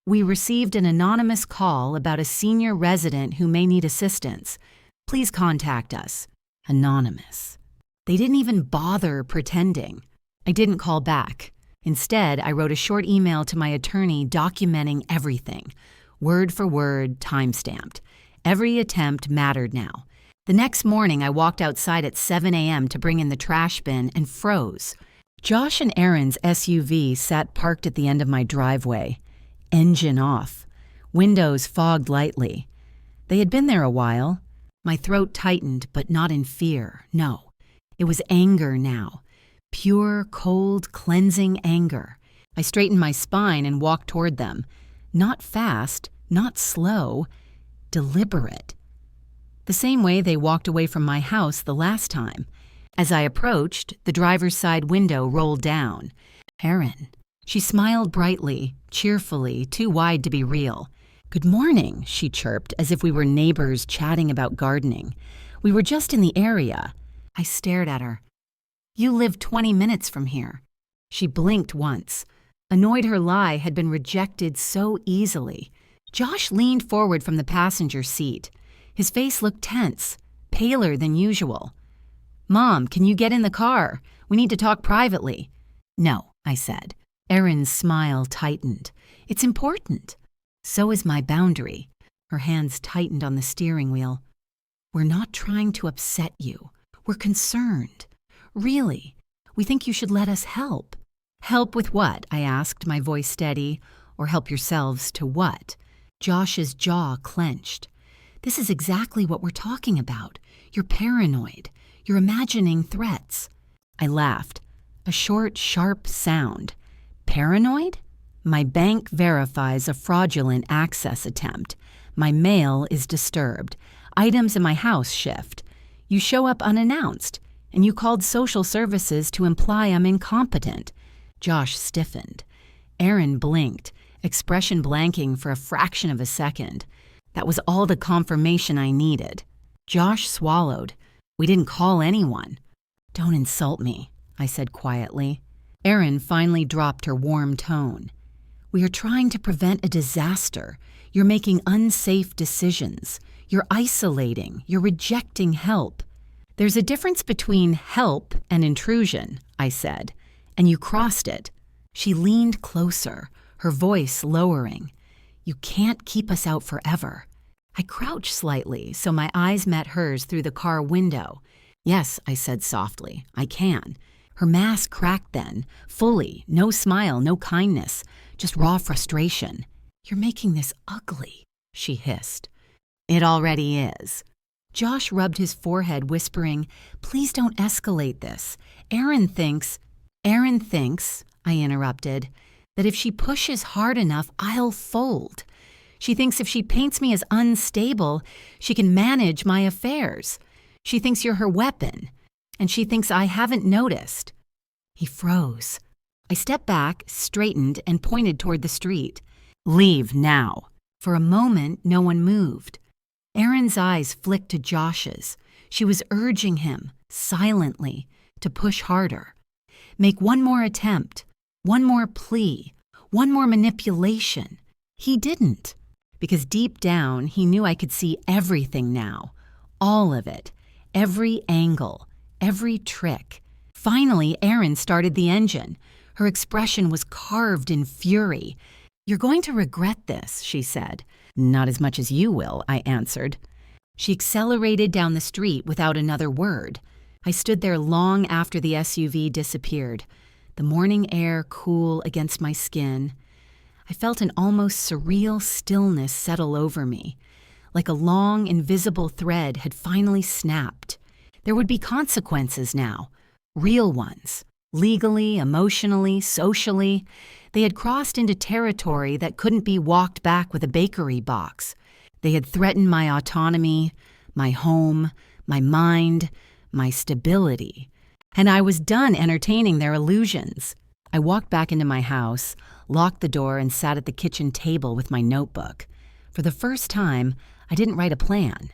"We received an anonymous call about a senior resident who may need assistance. Please contact us." Anonymous. They didn't even bother pretending. I didn't call back. Instead, I wrote a short email to my attorney documenting everything. Word for word, time-stamped. Every attempt mattered now. The next morning, I walked outside at 7 a.m. to bring in the trash bin and froze. Josh and Erin's SUV sat parked at the end of my driveway. Engine off. Windows fogged lightly. They had been there a while. My throat tightened, but not in fear, no. It was anger now. Pure, cold, cleansing anger. I straightened my spine and walked toward them. Not fast, not slow, deliberate. The same way they walked away from my house the last time. As I approached, the driver's side window rolled down. Erin. She smiled brightly, cheerfully, too wide to be real. "Good morning," she chirped, as if we were neighbors chatting about gardening. We were just in the area. I stared at her. "You live 20 minutes from here." She blinked once. Annoyed her lie had been rejected so easily. Josh leaned forward from the passenger seat. His face looked tense, paler than usual. "Mom, can you get in the car? We need to talk privately." "No," I said. Erin's smile tightened. "It's important." "So is my boundary." Her hands tightened on the steering wheel. "We're not trying to upset you. We're concerned. Really. We think you should let us help." "Help with what?" I asked, my voice steady. "Or help yourselves to what?" Josh's jaw clenched. "This is exactly what we're talking about. You're paranoid. You're imagining threats." I laughed. A short, sharp sound. "Paranoid? My bank verifies a fraudulent access attempt. My mail is disturbed. Items in my house shift. You show up unannounced, and you called social services to imply I'm incompetent." Josh stiffened. Erin blinked, expression blanking for a fraction of a second. That was all the confirmation I needed. Josh swallowed. "We didn't call anyone." "Don't insult me," I said quietly. Erin finally dropped her warm tone. "We are trying to prevent a disaster. You're making unsafe decisions. You're isolating. You're rejecting help." "There's a difference between help and intrusion," I said, "and you crossed it." She leaned closer, her voice lowering. "You can't keep us out forever." I crouched slightly so my eyes met hers through the car window. "Yes," I said softly, "I can. Her mask cracked then, fully, no smile, no kindness, just raw frustration. "You're making this ugly," she hissed. "It already is." Josh rubbed his forehead, whispering, "Please don't escalate this. Erin thinks, I interrupted, that if she pushes hard enough, I'll fold. She thinks if she paints me as unstable, she can manage my affairs. She thinks you're her weapon, and she thinks I haven't noticed." He froze. I stepped back, straightened, and pointed toward the street. "Leave now." For a moment, no one moved. Erin's eyes flicked to Josh's. She was urging him, silently, to push harder. Make one more attempt, one more plea, one more manipulation. He didn't, because deep down he knew I could see everything now. All of it. Every angle. Every trick. Finally, Erin started the engine. Her expression was carved in fury. "You're going to regret this," she said. "Not as much as you will," I answered. She accelerated down the street without another word. I stood there long after the SUV disappeared, the morning air cool against my skin. I felt an almost surreal stillness settle over me, like a long, invisible thread had finally snapped. There would be consequences now, real ones, legally, emotionally, socially. They had crossed into territory that couldn't be walked back with a bakery box. They had threatened my autonomy, my home, my mind, my stability. And I was done entertaining their illusions. I walked back into my house, locked the door, and sat at the kitchen table with my notebook. For the first time, I didn't write a plan.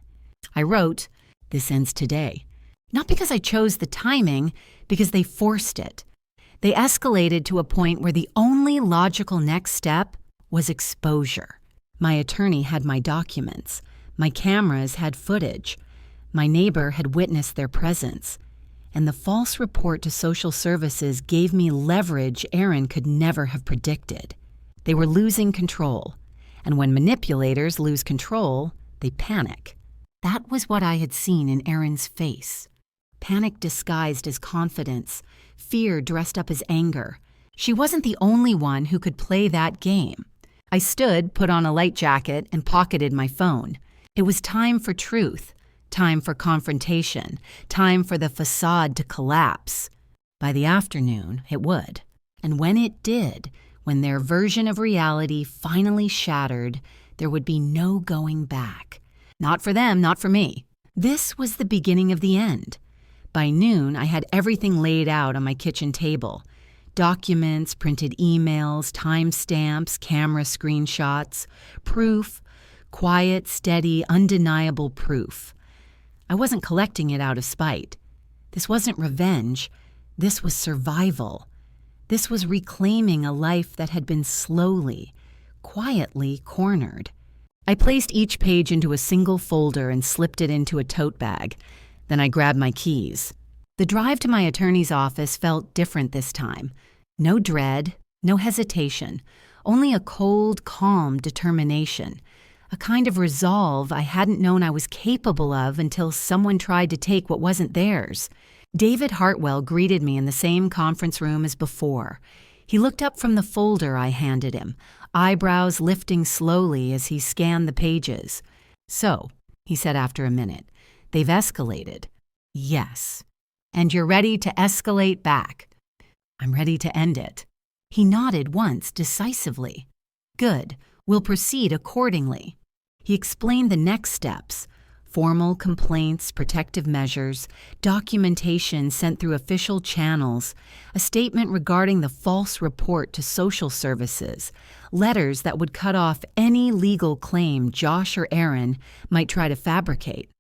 I wrote, "This ends today." Not because I chose the timing, because they forced it. They escalated to a point where the only logical next step was exposure. My attorney had my documents. My cameras had footage. My neighbor had witnessed their presence. And the false report to social services gave me leverage Erin could never have predicted. They were losing control. And when manipulators lose control, they panic. That was what I had seen in Erin's face. Panic disguised as confidence, fear dressed up as anger. She wasn't the only one who could play that game. I stood, put on a light jacket, and pocketed my phone. It was time for truth, time for confrontation, time for the facade to collapse. By the afternoon, it would. And when it did, when their version of reality finally shattered, there would be no going back. Not for them, not for me. This was the beginning of the end. By noon, I had everything laid out on my kitchen table. Documents, printed emails, timestamps, camera screenshots, proof, quiet, steady, undeniable proof. I wasn't collecting it out of spite. This wasn't revenge. This was survival. This was reclaiming a life that had been slowly, quietly cornered. I placed each page into a single folder and slipped it into a tote bag. Then I grabbed my keys. The drive to my attorney's office felt different this time. No dread, no hesitation, only a cold, calm determination, a kind of resolve I hadn't known I was capable of until someone tried to take what wasn't theirs. David Hartwell greeted me in the same conference room as before. He looked up from the folder I handed him, eyebrows lifting slowly as he scanned the pages. "So," he said after a minute, "they've escalated." "Yes." "And you're ready to escalate back?" "I'm ready to end it." He nodded once decisively. "Good. We'll proceed accordingly." He explained the next steps: formal complaints, protective measures, documentation sent through official channels, a statement regarding the false report to social services, letters that would cut off any legal claim Josh or Erin might try to fabricate.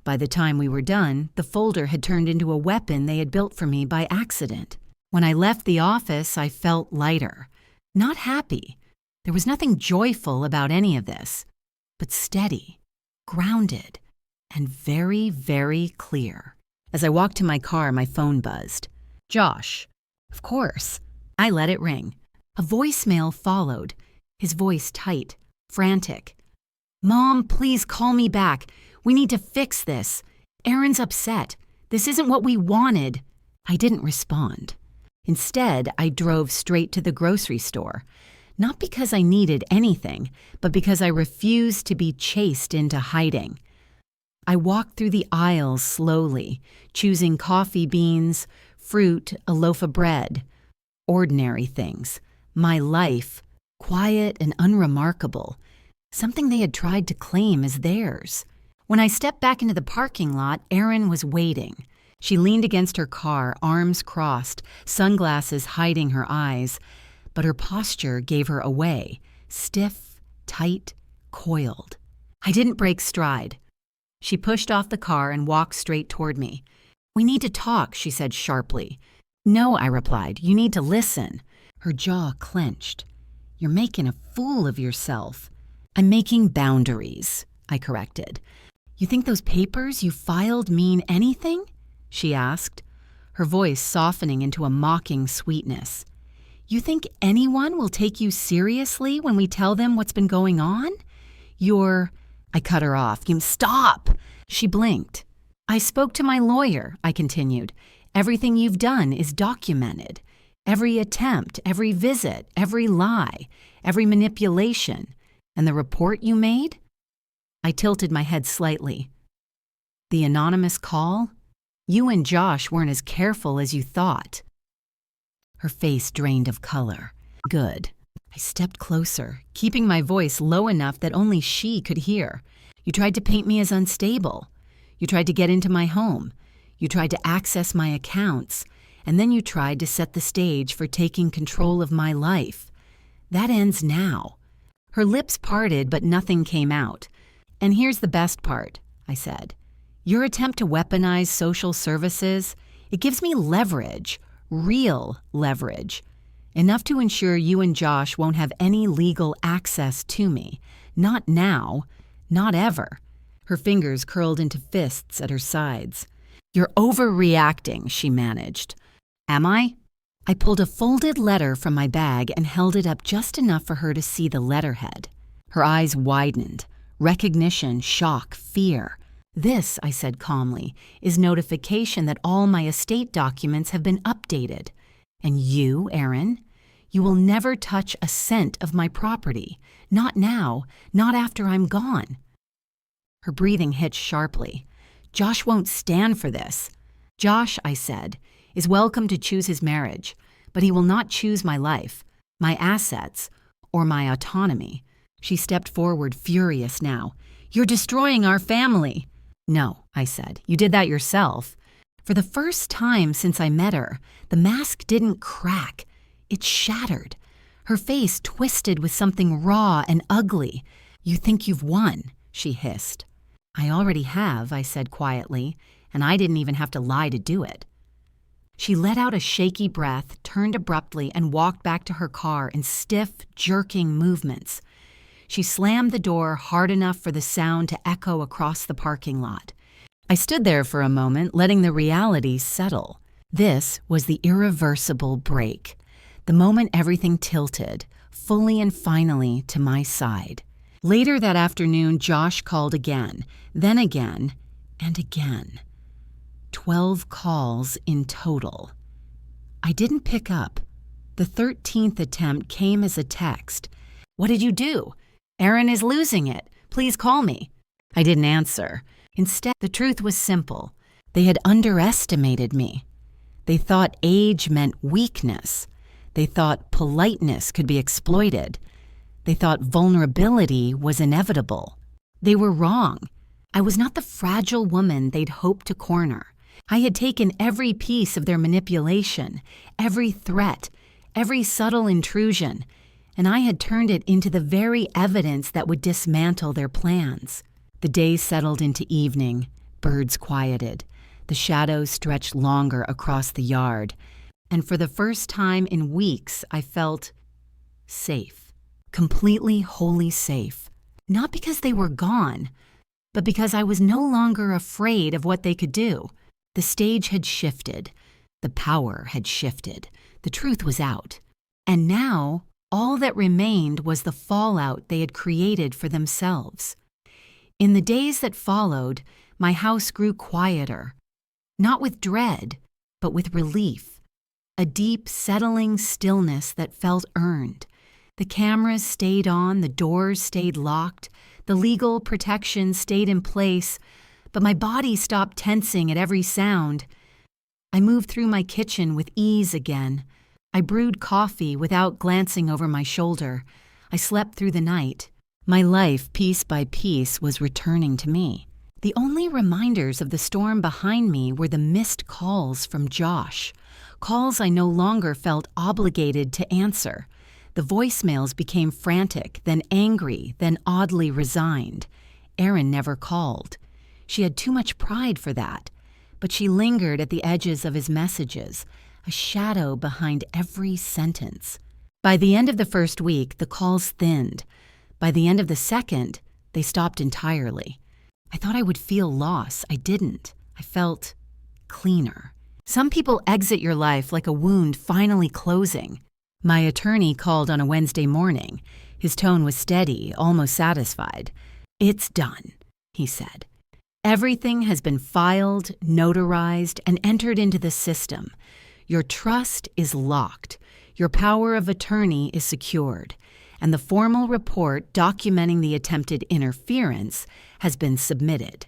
By the time we were done, the folder had turned into a weapon they had built for me by accident. When I left the office, I felt lighter. Not happy. There was nothing joyful about any of this, but steady, grounded, and very, very clear. As I walked to my car, my phone buzzed. "Josh." "Of course." I let it ring. A voicemail followed, his voice tight, frantic. "Mom, please call me back. We need to fix this. Erin's upset. This isn't what we wanted." I didn't respond. Instead, I drove straight to the grocery store, not because I needed anything, but because I refused to be chased into hiding. I walked through the aisles slowly, choosing coffee beans, fruit, a loaf of bread. Ordinary things. My life, quiet and unremarkable. Something they had tried to claim as theirs. When I stepped back into the parking lot, Erin was waiting. She leaned against her car, arms crossed, sunglasses hiding her eyes, but her posture gave her away, stiff, tight, coiled. I didn't break stride. She pushed off the car and walked straight toward me. "We need to talk," she said sharply. "No," I replied, "you need to listen." Her jaw clenched. "You're making a fool of yourself." "I'm making boundaries," I corrected. "You think those papers you filed mean anything?" she asked, her voice softening into a mocking sweetness. "You think anyone will take you seriously when we tell them what's been going on? I cut her off. Stop!" She blinked. "I spoke to my lawyer," I continued. "Everything you've done is documented. Every attempt, every visit, every lie, every manipulation. And the report you made?" I tilted my head slightly. "The anonymous call? You and Josh weren't as careful as you thought." Her face drained of color. "Good." I stepped closer, keeping my voice low enough that only she could hear. "You tried to paint me as unstable. You tried to get into my home. You tried to access my accounts. And then you tried to set the stage for taking control of my life. That ends now." Her lips parted, but nothing came out. "And here's the best part," I said. "Your attempt to weaponize social services, it gives me leverage, real leverage. Enough to ensure you and Josh won't have any legal access to me. Not now. Not ever." Her fingers curled into fists at her sides. "You're overreacting," she managed. "Am I?" I pulled a folded letter from my bag and held it up just enough for her to see the letterhead. Her eyes widened. Recognition, shock, fear. "This," I said calmly, "is notification that all my estate documents have been updated. And you, Erin, you will never touch a cent of my property. Not now, not after I'm gone." Her breathing hitched sharply. "Josh won't stand for this." "Josh," I said, "is welcome to choose his marriage, but he will not choose my life, my assets, or my autonomy." She stepped forward, furious now. "You're destroying our family." "No," I said, "you did that yourself." For the first time since I met her, the mask didn't crack. It shattered. Her face twisted with something raw and ugly. "You think you've won," she hissed. "I already have," I said quietly, "and I didn't even have to lie to do it." She let out a shaky breath, turned abruptly, and walked back to her car in stiff, jerking movements. She slammed the door hard enough for the sound to echo across the parking lot. I stood there for a moment, letting the reality settle. This was the irreversible break, the moment everything tilted, fully and finally to my side. Later that afternoon, Josh called again, then again, and again. 12 calls in total. I didn't pick up. The 13th attempt came as a text. "What did you do? Erin is losing it. Please call me." I didn't answer. Instead, the truth was simple. They had underestimated me. They thought age meant weakness. They thought politeness could be exploited. They thought vulnerability was inevitable. They were wrong. I was not the fragile woman they'd hoped to corner. I had taken every piece of their manipulation, every threat, every subtle intrusion, and I had turned it into the very evidence that would dismantle their plans. The day settled into evening, birds quieted, the shadows stretched longer across the yard, and for the first time in weeks I felt safe, completely, wholly safe. Not because they were gone, but because I was no longer afraid of what they could do. The stage had shifted, the power had shifted, the truth was out, and now all that remained was the fallout they had created for themselves. In the days that followed, my house grew quieter, not with dread, but with relief, a deep, settling stillness that felt earned. The cameras stayed on, the doors stayed locked, the legal protections stayed in place, but my body stopped tensing at every sound. I moved through my kitchen with ease again. I brewed coffee without glancing over my shoulder. I slept through the night. My life, piece by piece, was returning to me. The only reminders of the storm behind me were the missed calls from Josh, calls I no longer felt obligated to answer. The voicemails became frantic, then angry, then oddly resigned. Erin never called. She had too much pride for that, but she lingered at the edges of his messages, a shadow behind every sentence. By the end of the first week, the calls thinned. By the end of the second, they stopped entirely. I thought I would feel loss. I didn't. I felt cleaner. Some people exit your life like a wound finally closing. My attorney called on a Wednesday morning. His tone was steady, almost satisfied. "It's done," he said. "Everything has been filed, notarized, and entered into the system. Your trust is locked. Your power of attorney is secured. And the formal report documenting the attempted interference has been submitted."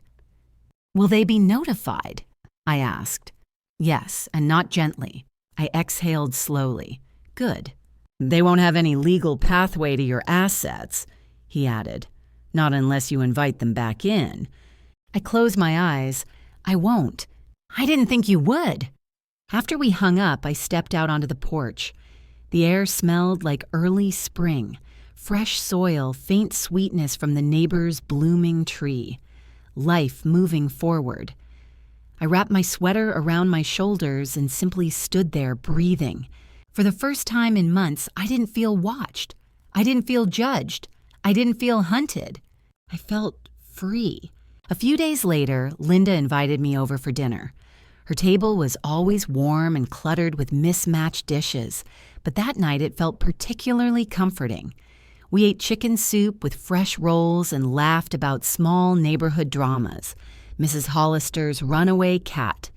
"Will they be notified?" I asked. "Yes, and not gently." I exhaled slowly. "Good. They won't have any legal pathway to your assets," he added. "Not unless you invite them back in." I closed my eyes. "I won't. I didn't think you would." After we hung up, I stepped out onto the porch. The air smelled like early spring, fresh soil, faint sweetness from the neighbor's blooming tree. Life moving forward. I wrapped my sweater around my shoulders and simply stood there breathing. For the first time in months, I didn't feel watched. I didn't feel judged. I didn't feel hunted. I felt free. A few days later, Linda invited me over for dinner. Her table was always warm and cluttered with mismatched dishes, but that night it felt particularly comforting. We ate chicken soup with fresh rolls and laughed about small neighborhood dramas. Mrs. Hollister's runaway cat,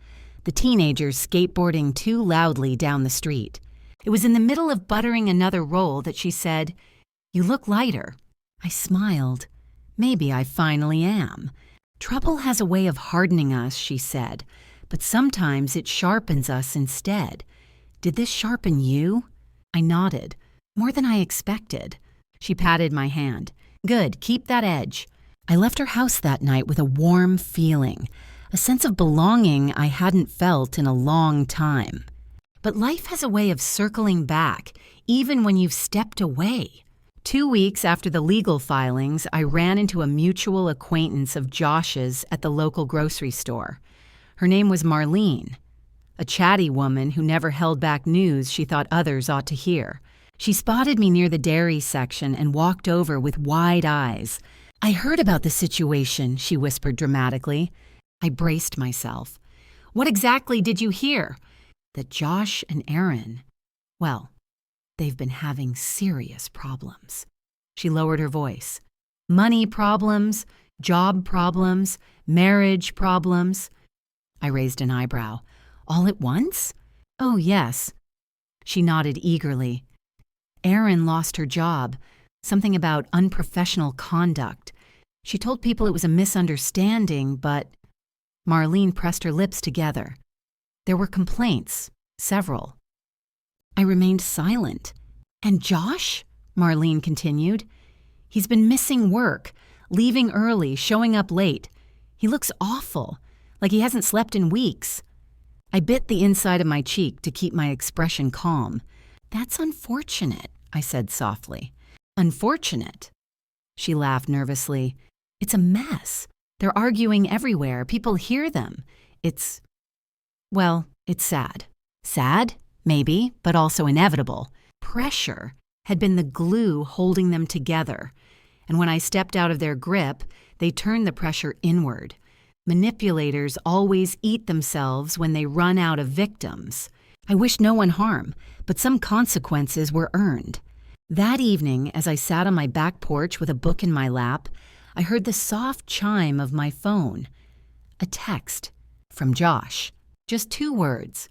the teenagers skateboarding too loudly down the street. It was in the middle of buttering another roll that she said, "You look lighter." I smiled. "Maybe I finally am. Trouble has a way of hardening us," she said, "but sometimes it sharpens us instead. Did this sharpen you?" I nodded. "More than I expected." She patted my hand. "Good, keep that edge." I left her house that night with a warm feeling, a sense of belonging I hadn't felt in a long time. But life has a way of circling back, even when you've stepped away. 2 weeks after the legal filings, I ran into a mutual acquaintance of Josh's at the local grocery store. Her name was Marlene, a chatty woman who never held back news she thought others ought to hear. She spotted me near the dairy section and walked over with wide eyes. "I heard about the situation," she whispered dramatically. I braced myself. "What exactly did you hear?" "That Josh and Erin, well, they've been having serious problems." She lowered her voice. "Money problems, job problems, marriage problems." I raised an eyebrow. "All at once?" "Oh, yes." She nodded eagerly. "Erin lost her job, something about unprofessional conduct. She told people it was a misunderstanding, but—" Marlene pressed her lips together. "There were complaints, several." I remained silent. "And Josh?" Marlene continued. "He's been missing work, leaving early, showing up late. He looks awful, like he hasn't slept in weeks." I bit the inside of my cheek to keep my expression calm. "That's unfortunate," I said softly. "Unfortunate?" She laughed nervously. "It's a mess. They're arguing everywhere. People hear them. It's sad. Sad? Maybe, but also inevitable. Pressure had been the glue holding them together. And when I stepped out of their grip, they turned the pressure inward. Manipulators always eat themselves when they run out of victims. I wished no one harm, but some consequences were earned. That evening, as I sat on my back porch with a book in my lap, I heard the soft chime of my phone. A text from Josh. Just 2 words.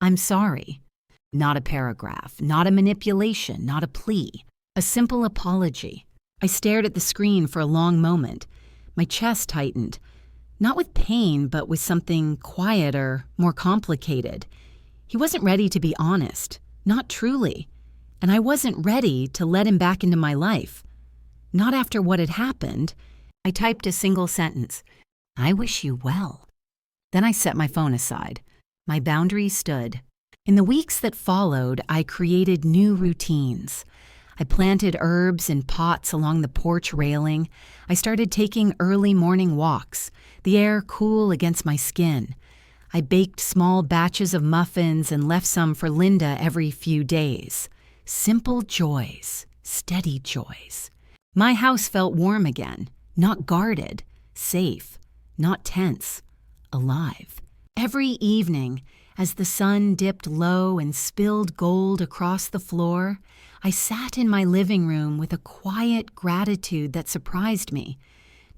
I'm sorry. Not a paragraph, not a manipulation, not a plea. A simple apology. I stared at the screen for a long moment. My chest tightened. Not with pain, but with something quieter, more complicated. He wasn't ready to be honest. Not truly. And I wasn't ready to let him back into my life. Not after what had happened. I typed a single sentence. I wish you well. Then I set my phone aside. My boundaries stood. In the weeks that followed, I created new routines. I planted herbs in pots along the porch railing. I started taking early morning walks, the air cool against my skin. I baked small batches of muffins and left some for Linda every few days. Simple joys, steady joys. My house felt warm again, not guarded, safe, not tense, alive. Every evening, as the sun dipped low and spilled gold across the floor, I sat in my living room with a quiet gratitude that surprised me.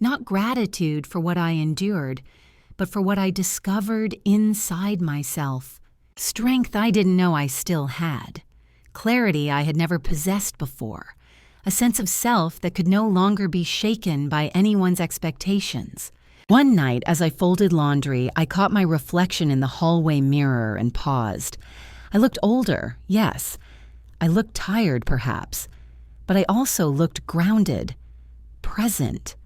Not gratitude for what I endured, but for what I discovered inside myself. Strength I didn't know I still had. Clarity I had never possessed before. A sense of self that could no longer be shaken by anyone's expectations. One night, as I folded laundry, I caught my reflection in the hallway mirror and paused. I looked older, yes. I looked tired, perhaps. But I also looked grounded, present.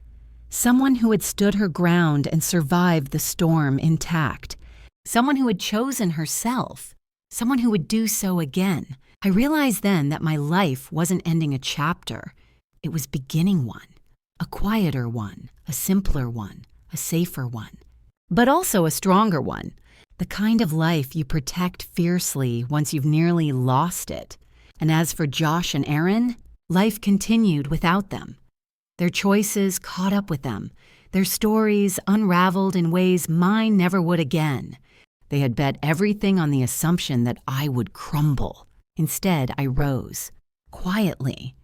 Someone who had stood her ground and survived the storm intact. Someone who had chosen herself. Someone who would do so again. I realized then that my life wasn't ending a chapter. It was beginning one. A quieter one, a simpler one, a safer one. But also a stronger one. The kind of life you protect fiercely once you've nearly lost it. And as for Josh and Aaron, life continued without them. Their choices caught up with them. Their stories unraveled in ways mine never would again. They had bet everything on the assumption that I would crumble. Instead, I rose, quietly,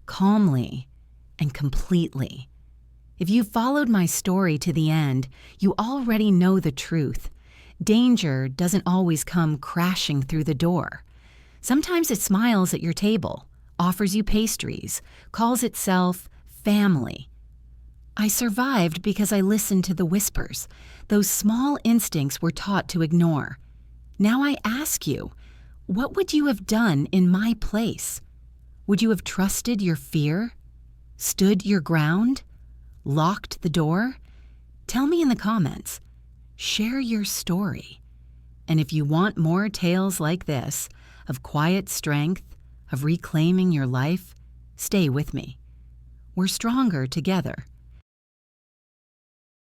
calmly, and completely. If you followed my story to the end, you already know the truth. Danger doesn't always come crashing through the door. Sometimes it smiles at your table, offers you pastries, calls itself family. I survived because I listened to the whispers. Those small instincts we're taught to ignore. Now I ask you, what would you have done in my place? Would you have trusted your fear? Stood your ground? Locked the door? Tell me in the comments. Share your story. And if you want more tales like this, of quiet strength, of reclaiming your life, stay with me. We're stronger together.